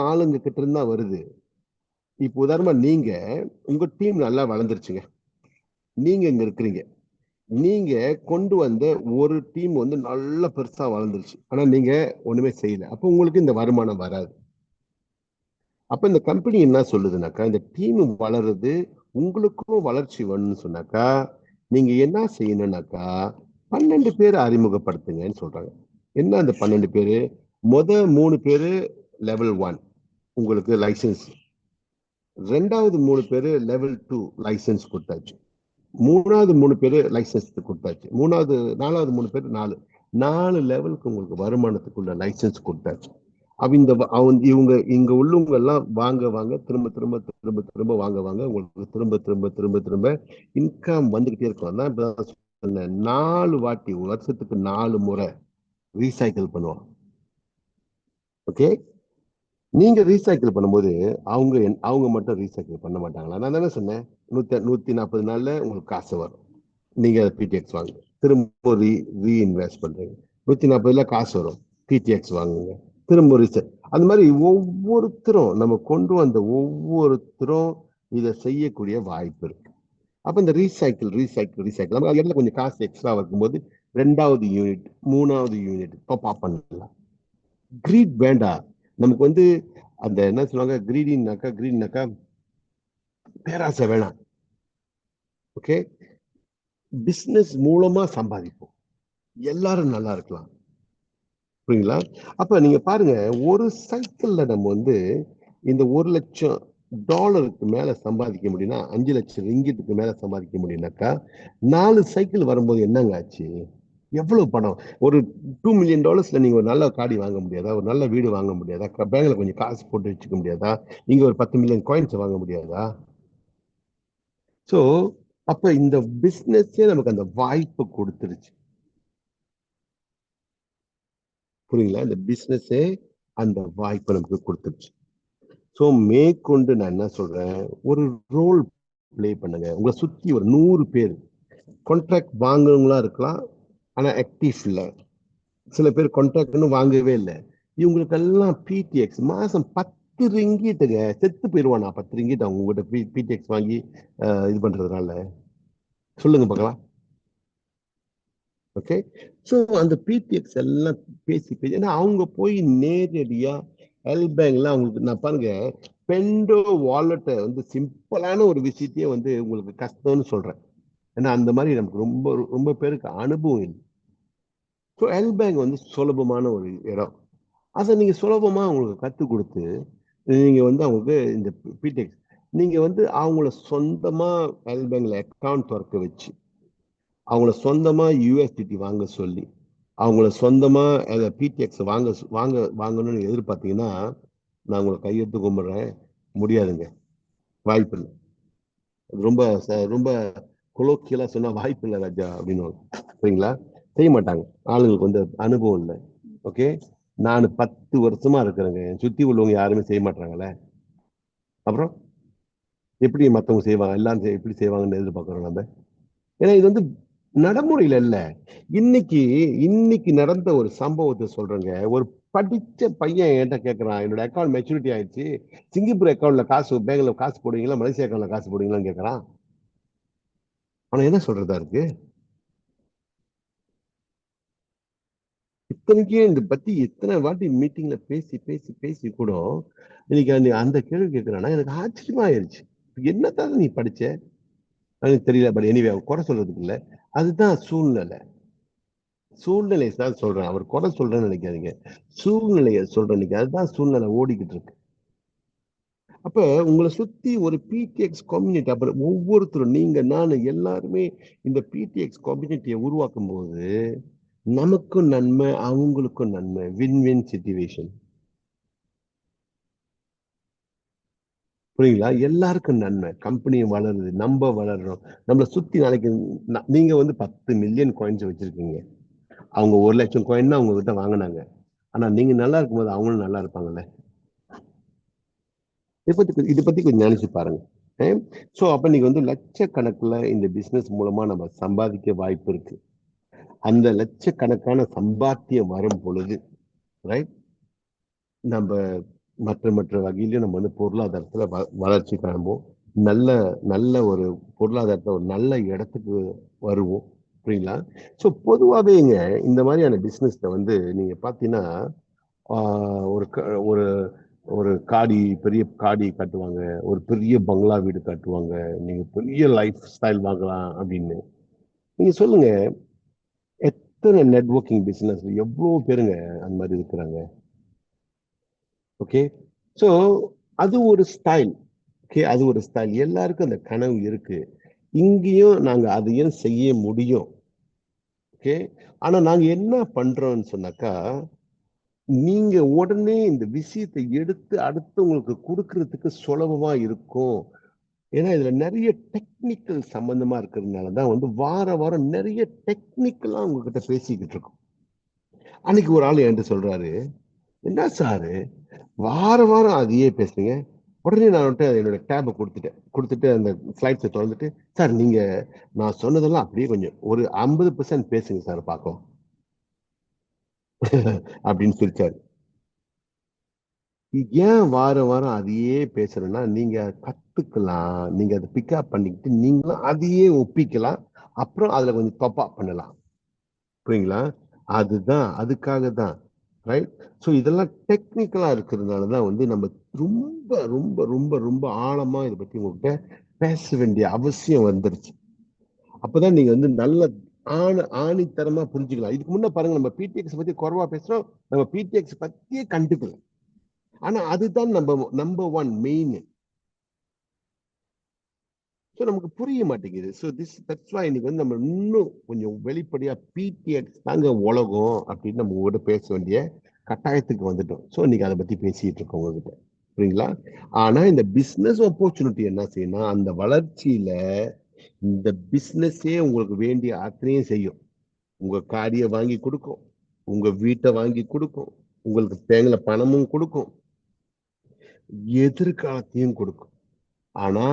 ஆளுங்க கிட்ட இருந்தா வருது. இப்போ உதாரணமா நீங்க உங்க டீம் நல்லா வளர்ந்துருச்சுங்க. நீங்க இங்க இருக்கிறீங்க. நீங்க கொண்டு வந்த ஒரு டீம் வந்து நல்லா பெருசா வளர்ந்துருச்சு. ஆனா நீங்க ஒண்ணுமே செய்யல. அப்போ உங்களுக்கு இந்த வருமானம் வராது. அப்ப இந்த கம்பெனி என்ன சொல்லுதுனாக்கா, இந்த டீம் வளருது, உங்களுக்கும் வளர்ச்சி வேணும்னு சொன்னாக்கா, நீங்க என்ன செய்யணும்னாக்கா, 12 பேர் அறிமுகப்படுத்துங்கன்னு சொல்றாங்க. என்ன அந்த 12 பேரு? மொத 3 பேரு லெவல் 1 உங்களுக்கு லைசென்ஸ். 2வது 3 பேரு லெவல் 2 லைசென்ஸ் குடுத்தாச்சு. 3வது 3 பேரு லைசென்ஸ் குடுத்தாச்சு. 4வது 3 பேரு 4 லெவலுக்கு உங்களுக்கு வருமானத்துக்குள்ள லைசென்ஸ் குடுத்தாச்சு. அப்ப இவங்க இங்க உள்ளவங்க எல்லாம் வாங்க திரும்ப வாங்க உங்களுக்கு திரும்ப இன்கம் வந்துகிட்டே இருக்கும். அதான் இப்ப சொன்னேன் 4 வாட்டி வருஷத்துக்கு 4 முறை ரீசைக்கிள் பண்ணுவோம். ஓகே, நீங்க ரீசைக்கிள் பண்ணும்போது அவங்க மட்டும் ரீசைக்கிள் பண்ண மாட்டாங்களா? நான் தானே சொன்னேன் 140 நாள்ல உங்களுக்கு காசு வரும். நீங்க பிடிஎக்ஸ் வாங்க, திரும்ப ரீஇன்வெஸ்ட் பண்றீங்க, 140ல காசு வரும், பிடிஎக்ஸ் வாங்குங்க, திரும்ப ரீசெட். அந்த மாதிரி ஒவ்வொருத்தரும் நம்ம கொண்டு வந்த ஒவ்வொருத்தரும் இதை செய்யக்கூடிய வாய்ப்பு இருக்கு. அப்ப இந்த ரீசைக்கிள் நம்ம இடத்துல கொஞ்சம் காசு எக்ஸ்ட்ரா இருக்கும்போது 2வது யூனிட் 3வது யூனிட் டாப் பண்ணலாம். கிரீட் வேண்டாம் நமக்கு வந்து. அந்த என்ன சொல்லுவாங்க, கிரீடினாக்கா பேராசை வேணாம். ஓகே, பிசினஸ் மூலமா சம்பாதிப்போம், எல்லாரும் நல்லா இருக்கலாம். புரியுங்களா? அப்ப நீங்க பாருங்க, ஒரு சைக்கிள்ல நம்ம வந்து இந்த $1,00,000 மேல சம்பாதிக்க முடியும்னா, 5,00,000 ரிங்கிட்டுக்கு மேல சம்பாதிக்க முடியும்னாக்கா 4 சைக்கிள் வரும்போது என்னங்க ஆச்சு? எவ்வளவு பணம்? ஒரு $2 million நீங்க ஒரு நல்ல காடி வாங்க முடியாதா? ஒரு நல்ல வீடு வாங்க முடியாதா? பேங்க்ல கொஞ்சம் காசு போட்டு வச்சுக்க முடியாதா? நீங்க ஒரு 10 மில்லியன் காயின்ஸ் வாங்க முடியாதா? சோ அப்ப இந்த பிசினஸே நமக்கு அந்த வாய்ப்பு கொடுத்துருச்சு. புரியுங்களா? இந்த பிசினஸே அந்த வாய்ப்பை நமக்கு கொடுத்துருச்சு. ஸோ மேற்கொண்டு நான் என்ன சொல்றேன், ஒரு ரோல் பிளே பண்ணுங்க. உங்களை சுத்தி ஒரு 100 பேர் கான்ட்ராக்ட் வாங்குறவங்களா இருக்கலாம், ஆனா ஆக்டிவ் இல்லை. சில பேர் கான்ட்ராக்ட் வாங்கவே இல்லை. இவங்களுக்கெல்லாம் பிடிஎக்ஸ் மாசம் 10 ரிங்கிட்டுங்க. செத்து போயிடுவானா 10 ரிங்கிட் அவங்க உங்ககிட்ட பிடிஎக்ஸ் வாங்கி இது பண்றதுனால? சொல்லுங்க பார்க்கலாம். ஓகே, ஸோ அந்த பிடிஎக்ஸ் எல்லாம் பேசி ஏன்னா அவங்க போய் நேரடியா பேங்க்ல அவங்களுக்கு நான் பாருங்க, பெண்டோ வாலெட்டை வந்து சிம்பிளான ஒரு விஷயத்தையே வந்து உங்களுக்கு கஷ்டம்னு சொல்றேன். ஏன்னா அந்த மாதிரி நமக்கு ரொம்ப ரொம்ப பேருக்கு அனுபவம் இல்லை. ஸோ பேங்க் வந்து சுலபமான ஒரு இடம். அதை நீங்க சுலபமா அவங்களுக்கு கற்றுக் கொடுத்து நீங்க வந்து அவங்களுக்கு இந்த பிடிஎக்ஸ் நீங்க வந்து அவங்கள சொந்தமா பேங்க்ல அக்கௌண்ட் திறக்க வச்சு, அவங்கள சொந்தமா யூஎஸ்டிடி வாங்க சொல்லி, அவங்கள சொந்தமா பிடிஎக்ஸ் வாங்கணும்னு எதிர்பார்த்தீங்கன்னா, நான் உங்களை கையெடுத்து கும்பிடுறேன், முடியாதுங்க, வாய்ப்பு இல்லை. ரொம்ப ரொம்ப கொலோக்கியலா சொன்னா வாய்ப்பு இல்லை ராஜா அப்படின்னு. சரிங்களா? செய்ய மாட்டாங்க, ஆளுங்களுக்கு வந்து அனுபவம் இல்லை. ஓகே, நான் 10 வருஷமா இருக்கிறேங்க, சுத்தி உள்ளவங்க யாருமே செய்ய மாட்டாங்களே, அப்புறம் எப்படி மத்தவங்க செய்வாங்க? எல்லாரும் எப்படி செய்வாங்கன்னு எதிர்பார்க்கிறோம் நம்ம. ஏன்னா இது வந்து நடைமுறையில இல்ல. இன்னைக்கு இன்னைக்கு நடந்த ஒரு சம்பவத்தை சொல்றேங்க. ஒரு படிச்ச பையன் என்கிட்ட கேட்கறான், என்னோட அக்கௌண்ட் மெச்சூரிட்டி ஆயிடுச்சு, சிங்கப்பூர் அக்கௌண்ட்ல காசு, பேங்க்ல காசு போடுவீங்களா, மலேசியா அக்கௌண்ட்ல காசு போடுவீங்களான்னு கேட்கறான். ஆனா என்ன சொல்றதா இருக்கு? இத்தனைக்கும் இந்த பத்தி எத்தனை வாட்டி மீட்டிங்ல பேசி பேசி பேசி கூட இன்னைக்கு அந்த கேள்வி கேட்கிறான்னா எனக்கு ஆச்சரியமா ஆயிடுச்சு. என்னத்தான் நீ படிச்ச எனக்கு தெரியல, பட் எனிவே குறை சொல்றதுக்கு இல்ல. அதுதான் சூழ்நிலை. சூழ்நிலை தான் சொல்றேன், அவர் குறை சொல்றேன்னு நினைக்காதீங்க, சூழ்நிலையை சொல்றேன். இன்னைக்கு அதுதான் சூழ்நிலை ஓடிக்கிட்டு இருக்கு. அப்ப உங்களை சுத்தி ஒரு பிடிஎக்ஸ் கம்யூனிட்டி, அப்புறம் ஒவ்வொருத்தரும் நீங்க நான் எல்லாருமே இந்த பிடிஎக்ஸ் கம்யூனிட்டியை உருவாக்கும் போது நமக்கும் நன்மை, அவங்களுக்கும் நன்மை, வின் வின் சிச்சுவேஷன். புரியுங்களா? எல்லாருக்கும் நன்மை, கம்பெனி வளருது, நம்ம வளர்றோம். நம்மளை சுத்தி நாளைக்கு நீங்க வந்து 10 மில்லியன் காயின்ஸ் வச்சிருக்கீங்க, அவங்க 1,00,000 காயின் தான் அவங்க கிட்ட வாங்கினாங்க. ஆனா நீங்க நல்லா இருக்கும்போது அவங்களும் நல்லா இருப்பாங்கல்ல. இதை பத்தி கொஞ்சம் நினைச்சு பாருங்க. சோ அப்ப நீங்க வந்து லட்சக்கணக்குல இந்த பிசினஸ் மூலமா நம்ம சம்பாதிக்க வாய்ப்பு இருக்கு. அந்த லட்சக்கணக்கான சம்பாத்தியம் வரும் பொழுது, ரைட், நம்ம மற்ற மற்ற வகையிலும் நம்ம வந்து பொருளாதாரத்துல வளர்ச்சி காணுவோம். நல்ல நல்ல ஒரு பொருளாதாரத்தை ஒரு நல்ல இடத்துக்கு வருவோம். புரியுங்களா? ஸோ பொதுவாகவேங்க இந்த மாதிரியான பிஸ்னஸ்ல வந்து நீங்க பார்த்தீங்கன்னா, ஒரு ஒரு ஒரு பெரிய காடி கட்டுவாங்க, ஒரு பெரிய பங்களா வீடு கட்டுவாங்க, நீங்க பெரிய லைஃப் ஸ்டைல் வாங்கலாம் அப்படின்னு. நீங்க சொல்லுங்க, எத்தனை நெட்வொர்க்கிங் பிசினஸ் எவ்வளவு பேருங்க அந்த மாதிரி இருக்கிறாங்க? ஓகே, ஸோ அது ஒரு ஸ்டைல். ஓகே, அது ஒரு ஸ்டைல். எல்லாருக்கும் அந்த கனவு இருக்கு. இங்கேயும் நாங்க அதையும் செய்ய முடியும். ஓகே, ஆனா நாங்க என்ன பண்றோம்னு சொன்னாக்கா, நீங்க உடனே இந்த விஷயத்தை எடுத்து அடுத்தவங்களுக்கு கொடுக்கறதுக்கு சுலபமா இருக்கும். ஏன்னா இதுல நிறைய டெக்னிக்கல் சம்பந்தமா இருக்கிறதுனாலதான் வந்து வார வாரம் நிறைய டெக்னிக்கலா உங்ககிட்ட பேசிக்கிட்டு இருக்கோம். அன்னைக்கு ஒரு ஆள் என்கிட்ட சொல்றாரு, என்ன சாரு வார வாரம் அதையே பேசுறீங்க? உடனே நான் வந்துட்டு என்னோட டேபை கொடுத்துட்டு அந்த ஸ்லைட்ஸை திறந்துட்டு, சார் நீங்க நான் சொன்னதெல்லாம் அப்படியே கொஞ்சம் ஒரு 50% பேசுங்க சார் பார்க்கலாம் அப்படின்னு சிரிச்சாரு. ஏன் வாரம் வாரம் அதையே பேசுறேன்னா, நீங்க கத்துக்கலாம், நீங்க அதை பிக்கப் பண்ணிக்கிட்டு நீங்களும் அதையே ஒப்பிக்கலாம், அப்புறம் அதுல கொஞ்சம் தப்பா பண்ணலாம். புரியுங்களா? அதுதான், அதுக்காக தான். ரைட்? ஸோ இதெல்லாம் டெக்னிக்கலா இருக்கிறதுனால தான் வந்து நம்ம ரொம்ப ரொம்ப ரொம்ப ரொம்ப ஆழமா இதை பத்தி உங்ககிட்ட பேச வேண்டிய அவசியம் வந்துருச்சு. அப்பதான் நீங்க வந்து நல்ல ஆணித்தரமா புரிஞ்சுக்கலாம். இதுக்கு முன்ன பாருங்க, நம்ம பிடிஎக்ஸ் பத்தி குறைவா பேசுறோம், நம்ம பிடிஎக்ஸ் பத்தியே கண்டுக்கல. ஆனா அதுதான் நம்ம நம்பர் ஒன் மெயின். ஸோ நமக்கு புரிய மாட்டேங்குது. ஸோ தட்ஸ் வை இன்னைக்கு வந்து நம்ம இன்னும் கொஞ்சம் வெளிப்படையா பிடிஎக்ஸ் தாங்க உலகம் அப்படின்னு நம்ம உங்ககிட்ட பேச வேண்டிய கட்டாயத்துக்கு வந்துட்டோம். ஸோ இன்னைக்கு அதை பத்தி பேசிட்டு இருக்கோம் உங்ககிட்ட. புரியுங்களா? ஆனா இந்த பிசினஸ் ஆப்பர்ச்சுனிட்டி என்ன செய்யணும், அந்த வளர்ச்சியில இந்த பிசினஸே உங்களுக்கு வேண்டிய அத்தனையும் செய்யும். உங்க காரியை வாங்கி கொடுக்கும், உங்க வீட்டை வாங்கி கொடுக்கும், உங்களுக்கு தேங்கின பணமும் கொடுக்கும், எதிர்காலத்தையும் கொடுக்கும். ஆனா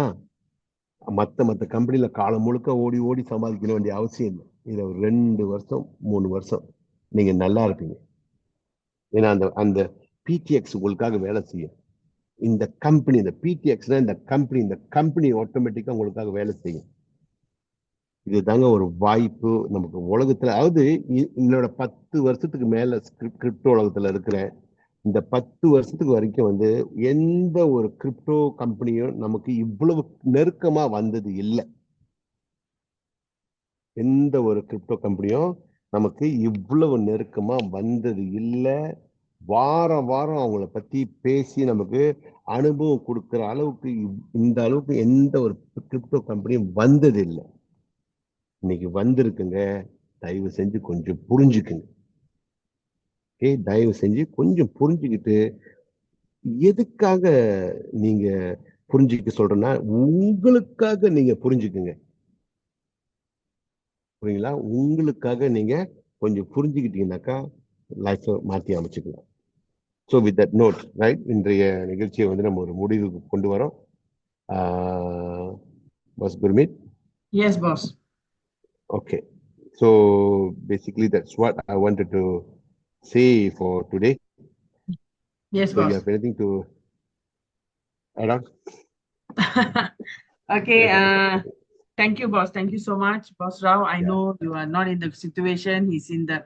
மத்த கம்பெனில காலம் முழுக்க ஓடி ஓடி சம்பாதிக்க வேண்டிய அவசியம் இல்லை. இதுல ஒரு 2 வருஷம் 3 வருஷம் நீங்க நல்லா இருப்பீங்க. ஏன்னா அந்த அந்த பிடிஎக்ஸ் உங்களுக்காக வேலை செய்யும். இந்த கம்பெனி, இந்த பிடிஎக்ஸ்னா இந்த கம்பெனி ஆட்டோமேட்டிக்கா உங்களுக்காக வேலை செய்யும். இதுதாங்க ஒரு வாய்ப்பு நமக்கு உலகத்துல. அதாவது என்னோட 10 வருஷத்துக்கு மேல கிரிப்டோ உலகத்துல இருக்கிறேன். இந்த 10 வருஷத்துக்கு வரைக்கும் வந்து எந்த ஒரு கிரிப்டோ கம்பெனியும் நமக்கு இவ்வளவு நெருக்கமா வந்தது இல்லை. எந்த ஒரு கிரிப்டோ கம்பெனியும் நமக்கு இவ்வளவு நெருக்கமா வந்தது இல்லை. வாரம் வாரம் அவங்கள பத்தி பேசி நமக்கு அனுபவம் கொடுக்கிற அளவுக்கு இந்த அளவுக்கு எந்த ஒரு கிரிப்டோ கம்பெனியும் வந்தது இல்லை. இன்னைக்கு வந்திருக்குங்க. தயவு செஞ்சு கொஞ்சம் புரிஞ்சுக்குங்க. ஓகே, தயவு செஞ்சு கொஞ்சம் புரிஞ்சுக்கிட்டு, எதுக்காக நீங்க புரிஞ்சுக்க சொல்றேன்னா, உங்களுக்காக நீங்க புரிஞ்சுக்குங்க. புரியுங்களா? உங்களுக்காக நீங்க கொஞ்சம் புரிஞ்சுக்கிட்டீங்கன்னாக்கா லைஃப் மாத்தி அமைச்சுக்கலாம். So with that note, right, இன்றைய நிகழ்ச்சியை வந்து நம்ம ஒரு முடிவுக்கு கொண்டு வரோம். Boss Gurmeet. Yes, boss. Okay, so basically that's what I wanted to say for today. Yes, So you boss. have anything to add on? Okay, thank you, boss. Thank you so much, Boss Rao. I Yeah. know you are not in the situation. He's in the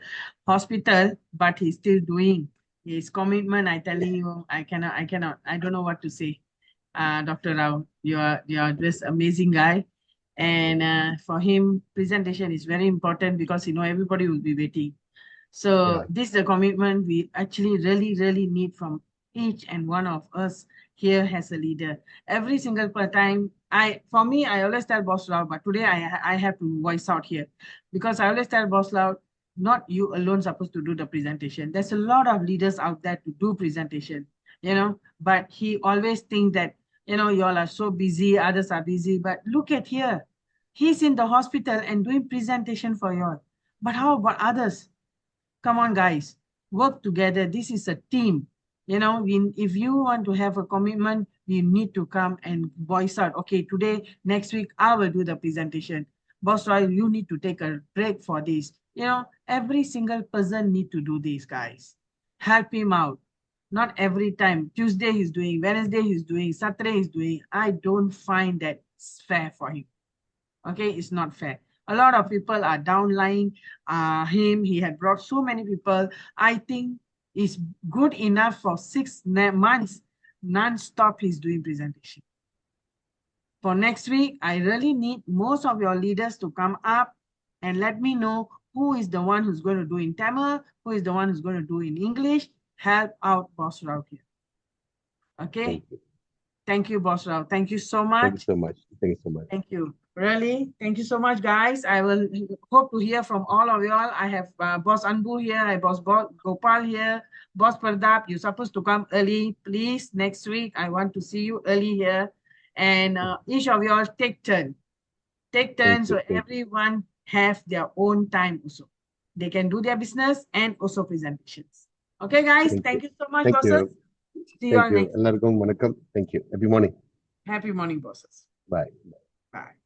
hospital, but he's still doing his commitment. I telling you, I cannot. I don't know what to say. Dr. Rao, you are just amazing guy. And for him, presentation is very important because everybody will be waiting. So Yeah. this is the commitment we actually really need from each and one of us here as a leader. Every single time, for me, I always tell Boss Rao, but today I have to voice out here because I always tell Boss Rao, not you alone supposed to do the presentation. There's a lot of leaders out there to do presentation, but he always think that, you all are so busy, others are busy, but look at here. He's in the hospital and doing presentation for you all. But how about others? Come on, guys, work together. This is a team. If you want to have a commitment, we need to come and voice out. Okay, today, next week, I will do the presentation. Boss Roy, you need to take a break for this. You know, every single person need to do this, guys. Help him out. Not every time. Tuesday he's doing, Wednesday he's doing, Saturday he's doing. I don't find that it's fair for him. Okay, it's not fair. A lot of people are downline him. He had brought so many people. I think it's good enough for 6 months non-stop he's doing presentation. For next week, I really need most of your leaders to come up and let me know who is the one who's going to do in Tamil, who is the one who's going to do in English. Help out Boss Rao here. Okay? Thank you, Boss Rao. Thank you so much. Thank you so much. Thank you so much. Thank you. Really, thank you so much, guys. I will hope to hear from all of you all. I have Boss Anbu here, I have Boss Gopal here, Boss Pradap. You're supposed to come early, please. Next week, I want to see you early here. And each of you all take turn. Take turn so everyone have their own time also. They can do their business and also presentations. Okay, guys. Thank you so much, Thank bosses. you. See you all Thank you. next. எல்லாருக்கும் வணக்கம். Thank you. Happy morning. Happy morning, bosses. Bye. Bye.